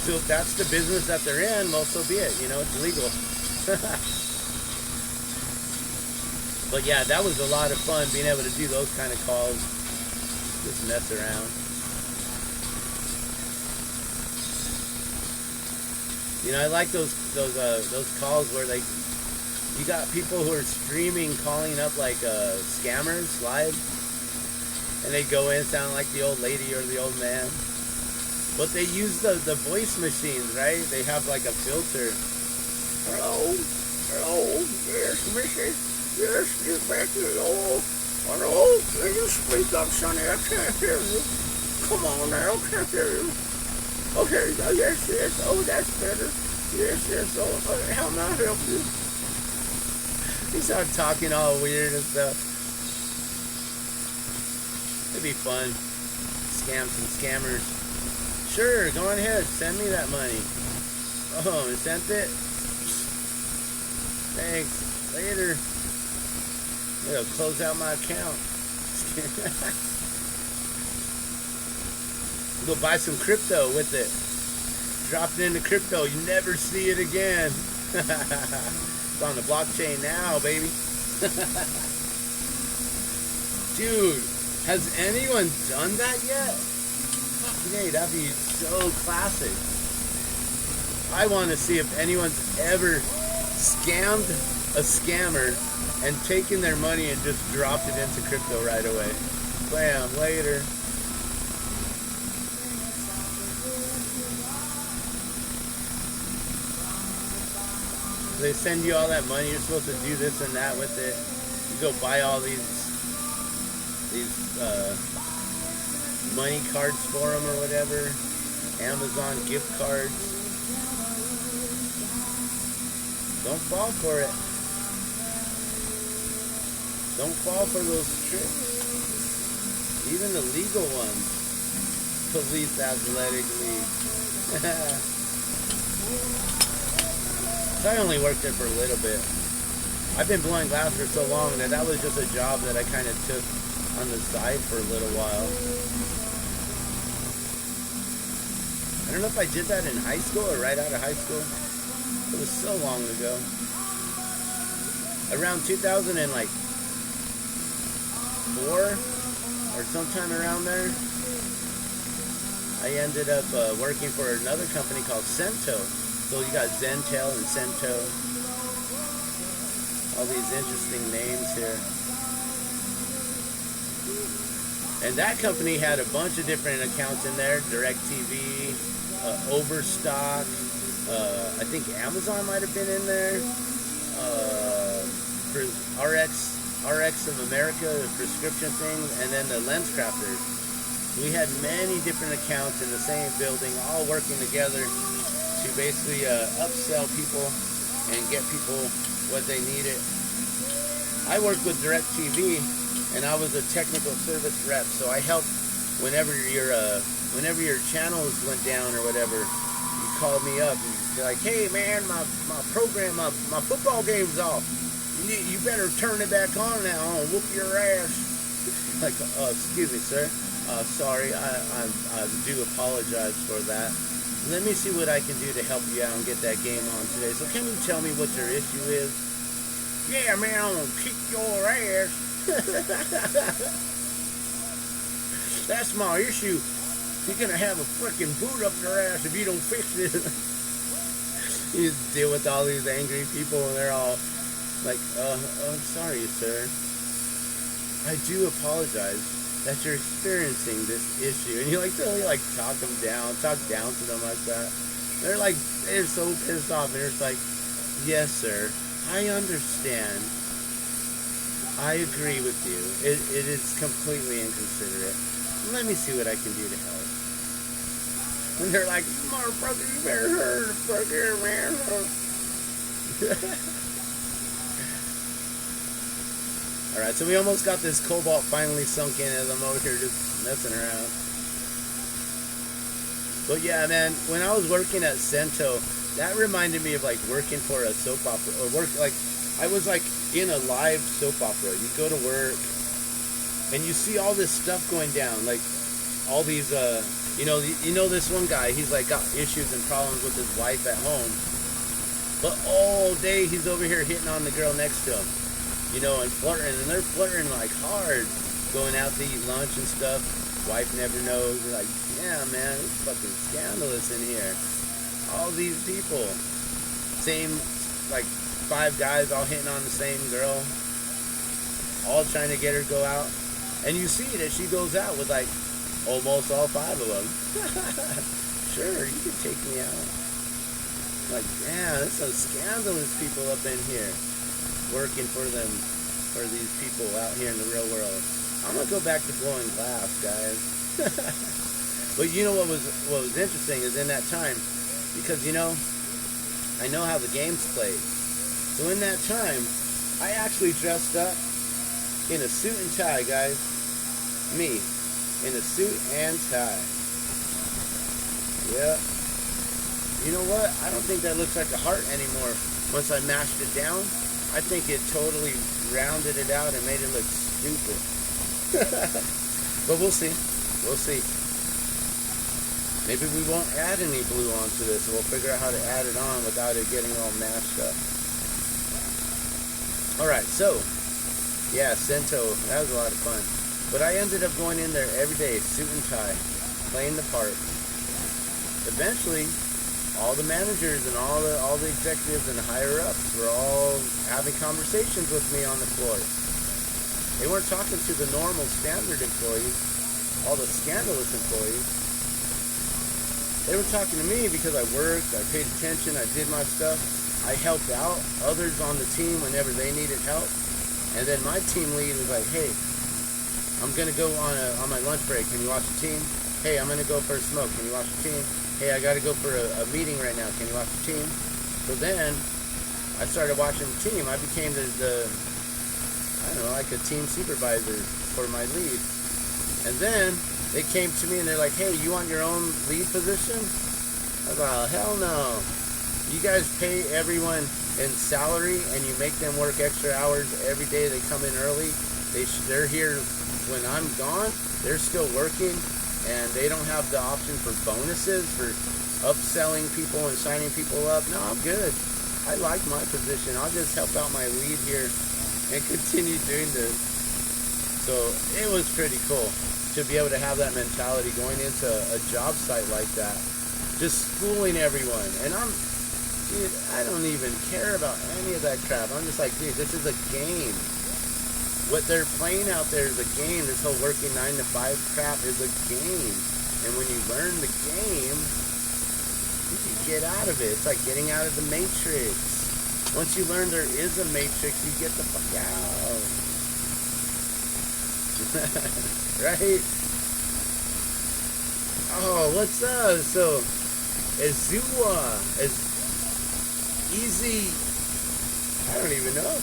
So if that's the business that they're in, well, so be it. You know, it's legal. But yeah, that was a lot of fun being able to do those kind of calls. Just mess around. You know, I like those calls where you got people who are streaming, calling up like scammers live, and they go in, sound like the old lady or the old man. But they use the voice machines, right? They have like a filter. Hello, hello, yes, Mrs. Yes, you're back to the old. Hello, can you speak up, Sonny? I can't hear you. Come on now, I can't hear you. Okay, yes, yes, oh, that's better. Yes, yes, oh, how may I help you? He started talking all weird and stuff. It'd be fun. Scam some scammers. Sure, go on ahead, send me that money. Oh, you sent it? Thanks, later. It'll close out my account. Go buy some crypto with it. Drop it into crypto. You never see it again. It's on the blockchain now, baby. Dude, has anyone done that yet? Hey, that'd be so classic. I want to see if anyone's ever scammed a scammer and taken their money and just dropped it into crypto right away. Bam, later. They send you all that money, you're supposed to do this and that with it. You go buy all these money cards for them or whatever. Amazon gift cards. Don't fall for it. Don't fall for those tricks. Even the legal ones. Police Athletic League. So I only worked there for a little bit. I've been blowing glass for so long that was just a job that I kind of took on the side for a little while. I don't know if I did that in high school or right out of high school. It was so long ago. Around 2004 or sometime around there, I ended up working for another company called Cento. So you got Zentel and Cento. All these interesting names here. And that company had a bunch of different accounts in there. DirecTV, Overstock. I think Amazon might have been in there. For RX of America, the prescription thing, and then the Lens Crafters. We had many different accounts in the same building, all working together to basically upsell people and get people what they needed. I worked with DirecTV, and I was a technical service rep, so I helped whenever your channels went down or whatever. You called me up and you're like, hey man, my program, my football game's off. You better turn it back on now. I'll whoop your ass. Like, excuse me, sir. Sorry, I do apologize for that. Let me see what I can do to help you out and get that game on today. So can you tell me what your issue is? Yeah, man, I'm gonna kick your ass. That's my issue. You're gonna have a freaking boot up your ass if you don't fix it. You deal with all these angry people and they're all like, I'm sorry, sir. I do apologize that you're experiencing this issue. And you like totally like talk down to them like that. they're so pissed off. They're just like, yes, sir, I understand. I agree with you. It is completely inconsiderate. Let me see what I can do to help. And they're like, motherfucker, you better hurt the fucker, man. Alright, so we almost got this cobalt finally sunk in as I'm over here just messing around. But yeah, man, when I was working at Cento, that reminded me of like working for a soap opera, or I was like in a live soap opera. You go to work and you see all this stuff going down, like all these, you know this one guy, he's like got issues and problems with his wife at home, but all day he's over here hitting on the girl next to him, you know, and flirting, and they're flirting like hard, going out to eat lunch and stuff. Wife never knows. They're like, yeah, man, it's fucking scandalous in here. All these people, same, like 5 guys all hitting on the same girl, all trying to get her to go out, and you see that she goes out with like almost all 5 of them. Sure, you can take me out. Like, damn, there's some scandalous people up in here working for them, for these people out here in the real world. I'm gonna go back to blowing glass, guys. But you know what was interesting is in that time, because you know, I know how the game's played. So in that time, I actually dressed up in a suit and tie, guys. Me, in a suit and tie. Yeah. You know what? I don't think that looks like a heart anymore. Once I mashed it down, I think it totally rounded it out and made it look stupid. But we'll see. We'll see. Maybe we won't add any blue onto this. We'll figure out how to add it on without it getting all mashed up. Alright, so, yeah, Cento, that was a lot of fun. But I ended up going in there every day, suit and tie, playing the part. Eventually, all the managers and all the executives and higher-ups were all having conversations with me on the floor. They weren't talking to the normal standard employees, all the scandalous employees. They were talking to me because I worked, I paid attention, I did my stuff. I helped out others on the team whenever they needed help. And then my team lead was like, hey, I'm going to go on my lunch break. Can you watch the team? Hey, I'm going to go for a smoke. Can you watch the team? Hey, I got to go for a meeting right now. Can you watch the team? So then I started watching the team. I became the I don't know, like a team supervisor for my lead. And then they came to me and they're like, hey, you want your own lead position? I was like, oh, hell no. You guys pay everyone in salary and you make them work extra hours every day. They come in early. They're here when I'm gone. They're still working and they don't have the option for bonuses, for upselling people and signing people up. No, I'm good. I like my position. I'll just help out my lead here and continue doing this. So it was pretty cool to be able to have that mentality going into a job site like that, just fooling everyone. And dude, I don't even care about any of that crap. I'm just like, dude, this is a game. What they're playing out there is a game. This whole working 9 to 5 crap is a game. And when you learn the game, you can get out of it. It's like getting out of the Matrix. Once you learn there is a Matrix, you get the fuck out. Right? Oh, what's up? So, Azua is easy. I don't even know.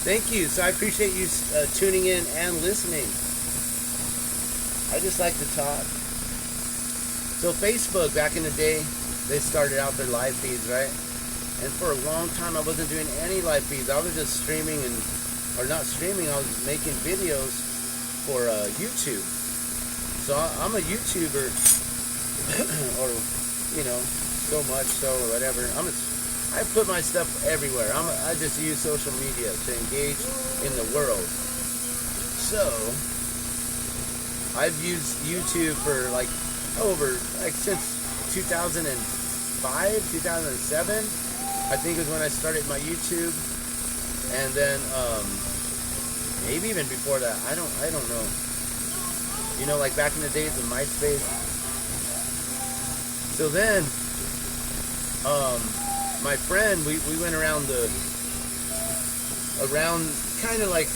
Thank you. So I appreciate you tuning in and listening. I just like to talk. So Facebook, back in the day, they started out their live feeds, right? And for a long time, I wasn't doing any live feeds. I was just streaming or not streaming, I was making videos for YouTube. So I'm a YouTuber, or, you know, so much so, or whatever. I put my stuff everywhere. I just use social media to engage in the world. So, I've used YouTube for since 2005, 2007. I think is when I started my YouTube, and then maybe even before that. I don't know. You know, like back in the days of MySpace. So then, my friend, we went around kind of like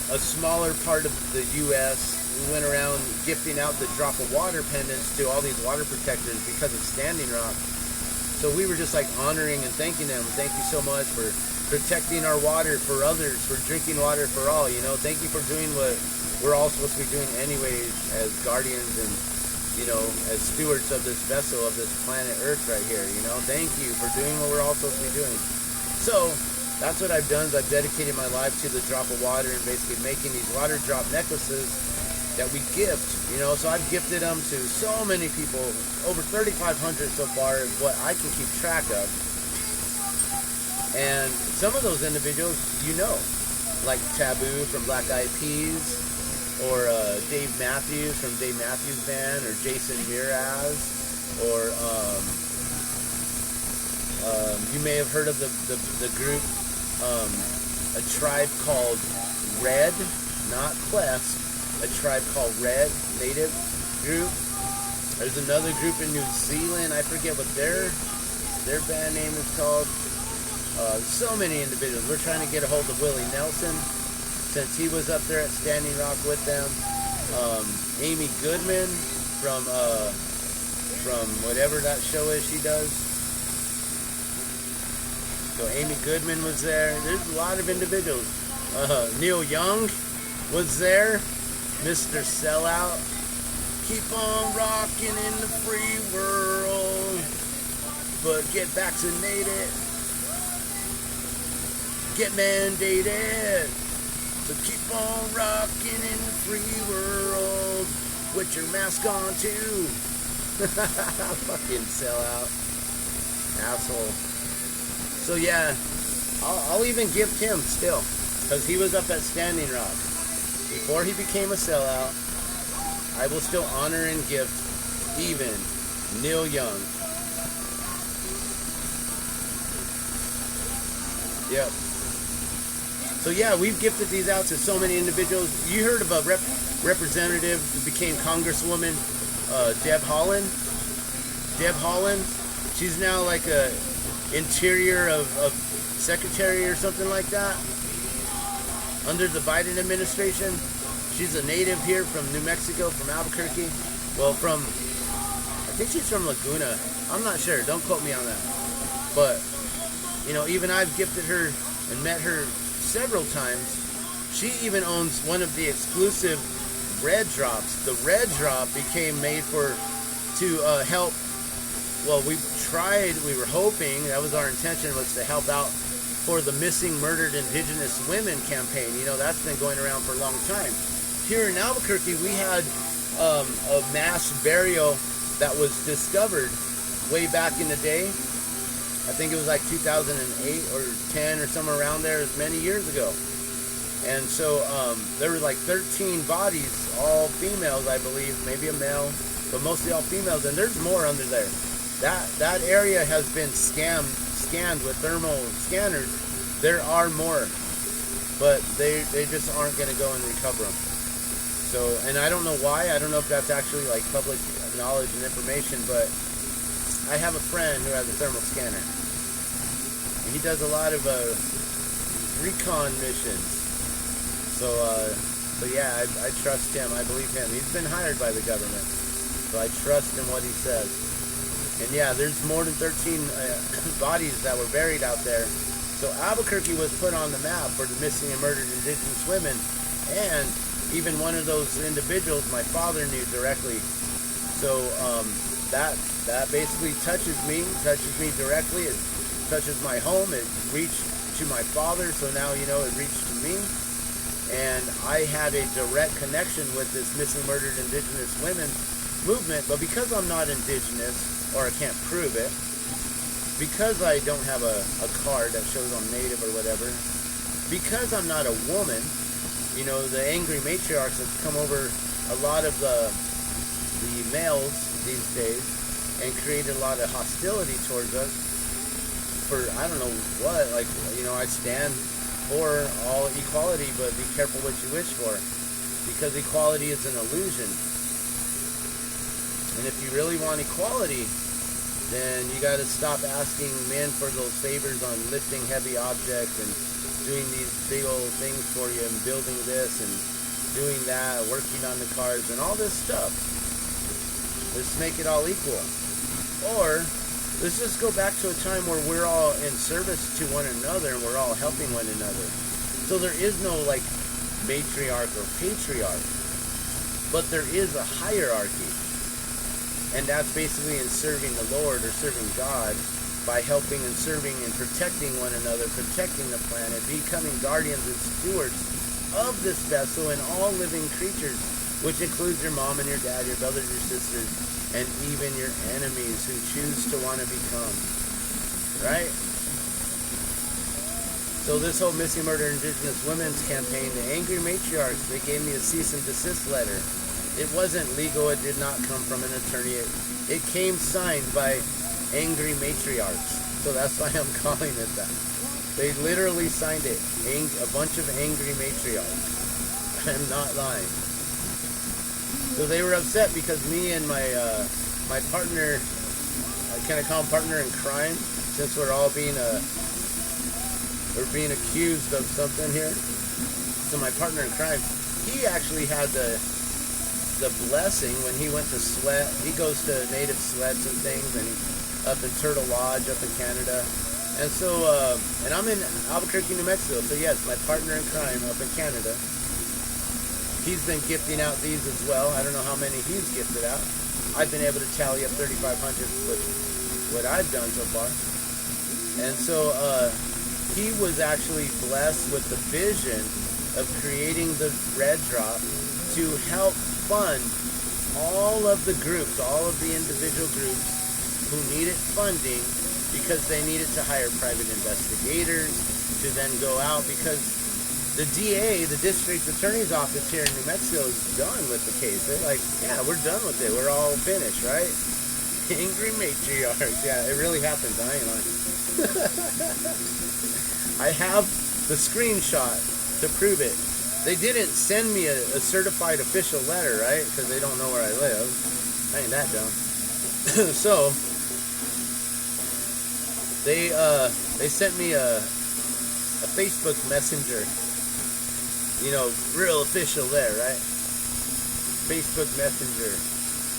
a smaller part of the U.S. We went around gifting out the drop of water pendants to all these water protectors because of Standing Rock. So we were just like honoring and thanking them. Thank you so much for protecting our water for others, for drinking water for all. You know, thank you for doing what we're all supposed to be doing anyways as guardians and, you know, as stewards of this vessel, of this planet Earth right here. You know, thank you for doing what we're all supposed to be doing. So that's what I've done is I've dedicated my life to the drop of water and basically making these water drop necklaces that we gift, you know. So I've gifted them to so many people, over 3,500 so far is what I can keep track of. And some of those individuals, you know, like Taboo from Black Eyed Peas, or Dave Matthews from Dave Matthews Band, or Jason Mraz, or you may have heard of the group, a tribe called Red, not Quest, a tribe called Red, native group. There's another group in New Zealand, I forget what their band name is called. So many individuals. We're trying to get a hold of Willie Nelson, since he was up there at Standing Rock with them. Amy Goodman from whatever that show is she does. So Amy Goodman was there. There's a lot of individuals. Neil Young was there. Mr. Sellout. Keep on rocking in the free world, but get vaccinated. Get mandated. So keep on rocking in the free world with your mask on too. Fucking sellout. Asshole. So yeah, I'll even gift him still, because he was up at Standing Rock. Before he became a sellout, I will still honor and gift even Neil Young. Yep. So yeah, we've gifted these out to so many individuals. You heard of a representative who became Congresswoman, Deb Haaland. Deb Haaland, she's now like a interior of secretary or something like that under the Biden administration. She's a native here from New Mexico, from Albuquerque. Well, I think she's from Laguna. I'm not sure. Don't quote me on that. But, you know, even I've gifted her and met her several times. She even owns one of the exclusive red drops. The red drop became made to help. Well, we were hoping, that was our intention, was to help out for the Missing Murdered Indigenous Women campaign. You know, that's been going around for a long time. Here in Albuquerque, we had a mass burial that was discovered way back in the day. I think it was like 2008 or 10 or somewhere around there, as many years ago. And so there were like 13 bodies, all females, I believe, maybe a male, but mostly all females. And there's more under there. That area has been scanned with thermal scanners. There are more, but they just aren't going to go and recover them. So, and I don't know why. I don't know if that's actually like public knowledge and information, but I have a friend who has a thermal scanner. And he does a lot of recon missions. So yeah, I trust him. I believe him. He's been hired by the government, so I trust in what he says. And yeah, there's more than 13 bodies that were buried out there. So Albuquerque was put on the map for the missing and murdered indigenous women. And even one of those individuals my father knew directly. So that basically touches me directly. It touches my home. It reached to my father, so now, you know, it reached to me. And I had a direct connection with this missing murdered indigenous women movement. But because I'm not indigenous, or I can't prove it, because I don't have a card that shows I'm native or whatever, because I'm not a woman, you know, the angry matriarchs have come over a lot of the males these days and created a lot of hostility towards us for, I don't know what, like, you know, I stand for all equality, but be careful what you wish for, because equality is an illusion. And if you really want equality, then you got to stop asking men for those favors on lifting heavy objects and doing these big old things for you and building this and doing that, working on the cars and all this stuff. Let's make it all equal. Or let's just go back to a time where we're all in service to one another and we're all helping one another. So there is no like matriarch or patriarch, but there is a hierarchy. And that's basically in serving the Lord or serving God by helping and serving and protecting one another, protecting the planet, becoming guardians and stewards of this vessel and all living creatures, which includes your mom and your dad, your brothers, your sisters, and even your enemies who choose to want to become. Right? So this whole Missing Murder Indigenous Women's campaign, the angry matriarchs, they gave me a cease and desist letter. It wasn't legal. It did not come from an attorney. It came signed by angry matriarchs. So that's why I'm calling it that. They literally signed it. A bunch of angry matriarchs. I'm not lying. So they were upset because me and my partner, I kind of call him partner in crime, since we're all being accused of something here. So my partner in crime, he actually had the blessing when he went to sweat. He goes to native sweats and things, and up in Turtle Lodge up in Canada. And so and I'm in Albuquerque, New Mexico. So yes, my partner in crime up in Canada, he's been gifting out these as well. I don't know how many he's gifted out. I've been able to tally up 3,500 with what I've done so far. And so he was actually blessed with the vision of creating the red drop to help fund all of the groups, all of the individual groups who needed funding because they needed to hire private investigators to then go out, because the DA, the district attorney's office here in New Mexico, is done with the case. They're like, yeah, we're done with it. We're all finished, right? Angry matriarchs. Yeah, it really happens. I ain't lying. I have the screenshot to prove it. They didn't send me a certified official letter, right? Because they don't know where I live. I ain't that dumb. So they sent me a Facebook Messenger. You know, real official there, right? Facebook Messenger.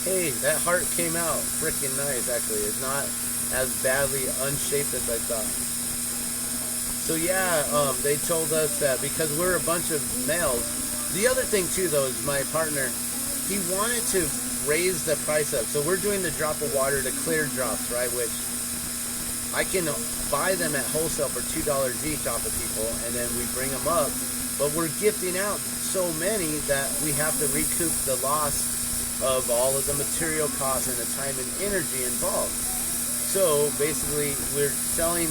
Hey, that heart came out freaking nice. Actually, it's not as badly unshaped as I thought. So yeah, they told us that because we're a bunch of males. The other thing too, though, is my partner, he wanted to raise the price up. So we're doing the drop of water, the clear drops, right? Which I can buy them at wholesale for $2 each off of people, and then we bring them up. But we're gifting out so many that we have to recoup the loss of all of the material costs and the time and energy involved. So basically, we're selling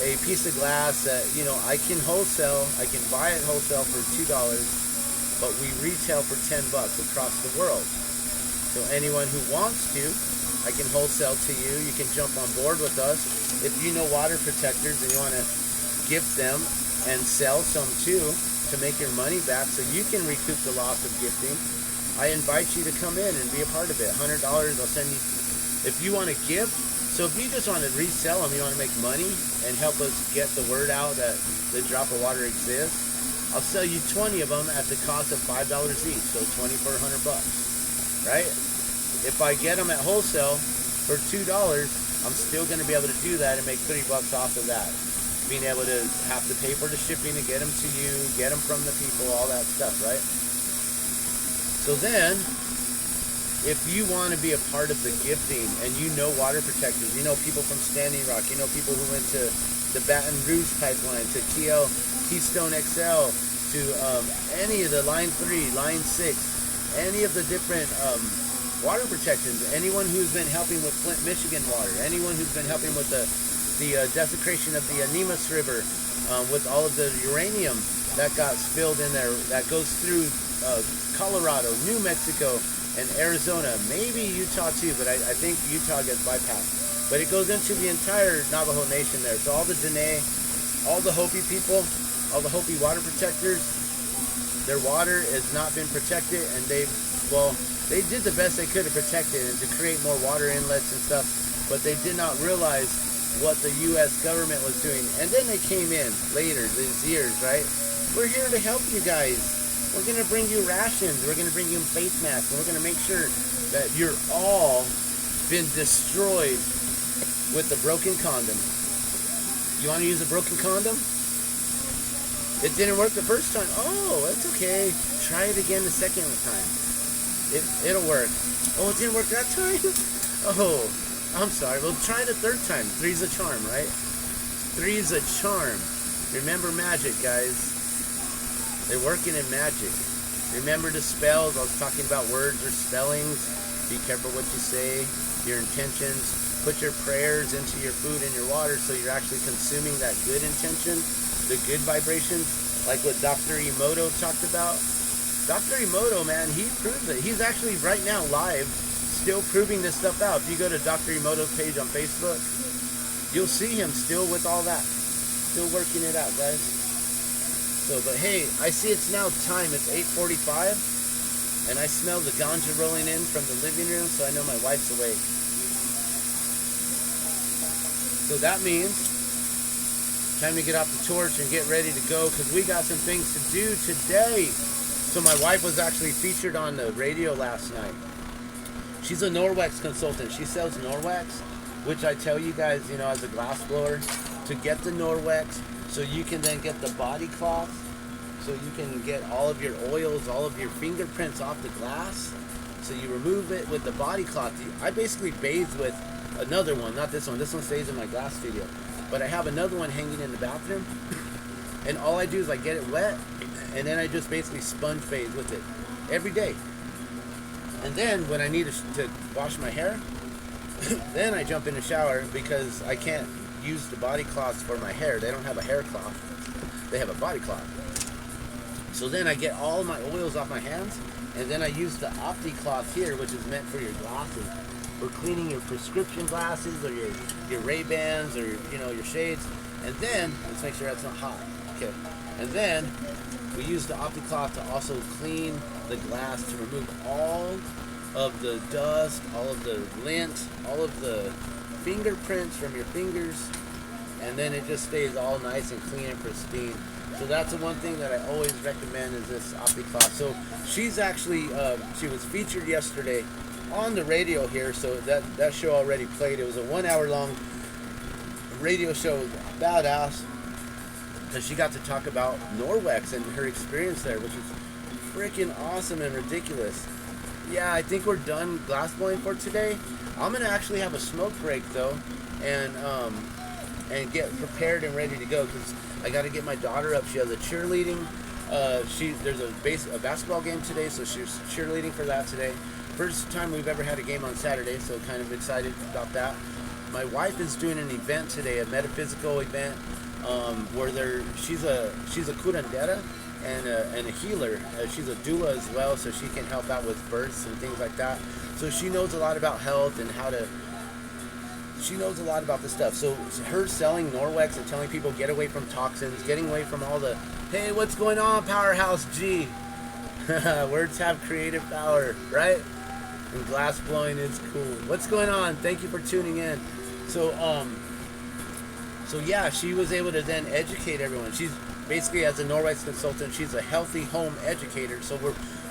a piece of glass that, you know, I can wholesale, I can buy it wholesale for $2, but we retail for $10 across the world. So anyone who wants to, I can wholesale to you. You can jump on board with us. If you know water protectors and you want to gift them and sell some too to make your money back so you can recoup the loss of gifting, I invite you to come in and be a part of it. $100, I'll send you, if you want to gift. So if you just want to resell them, you want to make money and help us get the word out that the drop of water exists, I'll sell you 20 of them at the cost of $5 each, so 20 for $100, right? If I get them at wholesale for $2, I'm still going to be able to do that and make $3 off of that. Being able to have to pay for the shipping to get them to you, get them from the people, all that stuff, right? So then, if you want to be a part of the gifting and you know water protectors, you know people from Standing Rock, you know people who went to the Baton Rouge pipeline, to Keystone XL, to any of the Line 3, Line 6, any of the different water protections, anyone who's been helping with Flint, Michigan water, anyone who's been helping with the desecration of the Nemus River, with all of the uranium that got spilled in there, that goes through Colorado, New Mexico, and Arizona, maybe Utah too, but I think Utah gets bypassed. But it goes into the entire Navajo Nation there. So all the Dene, all the Hopi people, all the Hopi water protectors, their water has not been protected, and they've, well, They did the best they could to protect it and to create more water inlets and stuff, but they did not realize what the U.S. government was doing. And then they came in later, these years, right? We're here to help you guys. We're going to bring you rations. We're going to bring you face masks. And we're going to make sure that you're all been destroyed with the broken condom. You want to use a broken condom? It didn't work the first time. Oh, that's okay. Try it again the second time. It'll work. Oh, it didn't work that time? Oh, I'm sorry. Well, try the third time. Three's a charm, right? Three's a charm. Remember magic, guys. They're working in magic. Remember the spells. I was talking about words or spellings. Be careful what you say, your intentions. Put your prayers into your food and your water so you're actually consuming that good intention, the good vibrations, like what Dr. Emoto talked about. Dr. Emoto, man, he proves it. He's actually right now live still proving this stuff out. If you go to Dr. Emoto's page on Facebook, you'll see him still with all that. Still working it out, guys. So, but hey, I see it's now time. It's 8:45, and I smell the ganja rolling in from the living room, so I know my wife's awake. So that means time to get off the torch and get ready to go, because we got some things to do today. So my wife was actually featured on the radio last night. She's a Norwex consultant. She sells Norwex, which I tell you guys, you know, as a glass blower, to get the Norwex so you can then get the body cloth, so you can get all of your oils, all of your fingerprints off the glass. So you remove it with the body cloth. I basically bathe with another one, not this one. This one stays in my glass studio. But I have another one hanging in the bathroom. And all I do is I get it wet, and then I just basically sponge bathe with it every day. And then when I need to wash my hair, then I jump in the shower, because I can't use the body cloths for my hair. They don't have a hair cloth. They have a body cloth. So then I get all my oils off my hands, and then I use the Opti cloth here, which is meant for your glasses. For cleaning your prescription glasses, or your Ray-Bans, or your shades. And then, let's make sure that's not hot. Okay. And then we use the Opti cloth to also clean the glass, to remove all of the dust, all of the lint, all of the fingerprints from your fingers, and then it just stays all nice and clean and pristine. So that's the one thing that I always recommend, is this Opti cloth. So she's actually, she was featured yesterday on the radio here, so that show already played. It was a 1 hour long radio show, badass, because she got to talk about Norwex and her experience there, which is freaking awesome and ridiculous. Yeah, I think we're done glass blowing for today. I'm gonna actually have a smoke break though, and get prepared and ready to go, because I got to get my daughter up. She has a cheerleading. There's a basketball game today, so she's cheerleading for that today. First time we've ever had a game on Saturday, so kind of excited about that. My wife is doing an event today, a metaphysical event, where she's a curandera and a healer. She's a doula as well, so she can help out with births and things like that. So she knows a lot about health and she knows a lot about this stuff. So her selling Norwex and telling people get away from toxins, getting away from all the, hey, what's going on, Powerhouse G? Words have creative power, right? And glass blowing is cool. What's going on? Thank you for tuning in. So yeah, she was able to then educate everyone. She's basically, as a Norwex consultant, she's a healthy home educator. So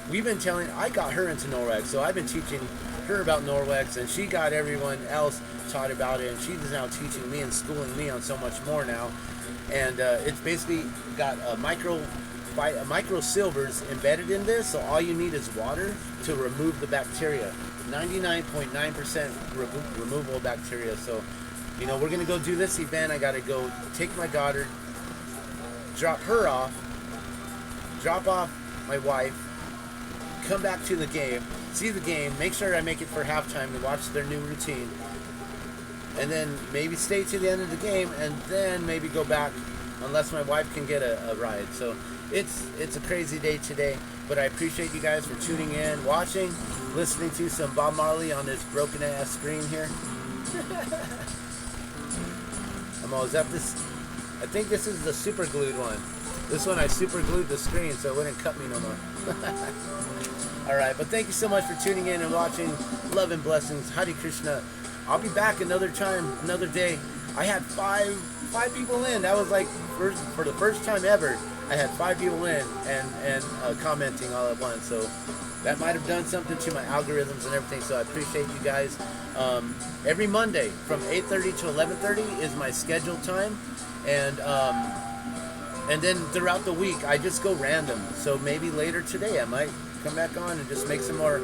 we've been I got her into Norwex, so I've been teaching her about Norwex, and she got everyone else taught about it, and she's now teaching me and schooling me on so much more now. And it's basically got a micro silvers embedded in this, so all you need is water to remove the bacteria. 99.9% removal of bacteria. So, we're gonna go do this event. I gotta go take my daughter, drop her off, drop off my wife, come back to the game, see the game, make sure I make it for halftime to watch their new routine, and then maybe stay to the end of the game, and then maybe go back, unless my wife can get a ride. So it's a crazy day today, but I appreciate you guys for tuning in, watching, listening to some Bob Marley on this broken ass screen here. I think this is the super glued one. This one I super glued the screen so it wouldn't cut me no more. All right, but thank you so much for tuning in and watching. Love and blessings. Hare Krishna. I'll be back another time, another day. I had five people in. That was like for the first time ever. I had 5 people in and commenting all at once. So that might have done something to my algorithms and everything. So I appreciate you guys. Every Monday from 8:30 to 11:30 is my scheduled time, and then throughout the week I just go random. So maybe later today I might come back on and just make some more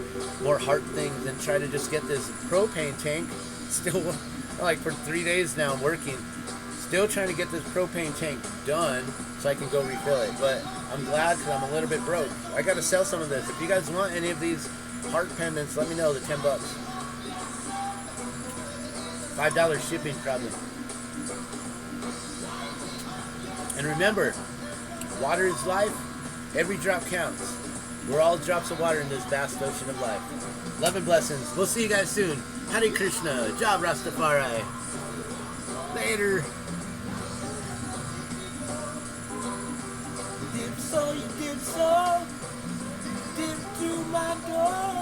heart things and try to just get this propane tank. Still, like for 3 days now I'm working. Still trying to get this propane tank done so I can go refill it. But I'm glad because I'm a little bit broke. I got to sell some of this. If you guys want any of these heart pendants, let me know. They're $10. $5 shipping probably. And remember, water is life. Every drop counts. We're all drops of water in this vast ocean of life. Love and blessings. We'll see you guys soon. Hare Krishna. Jai Rastafari. Later. Dip so, you dip so. Dip to my door.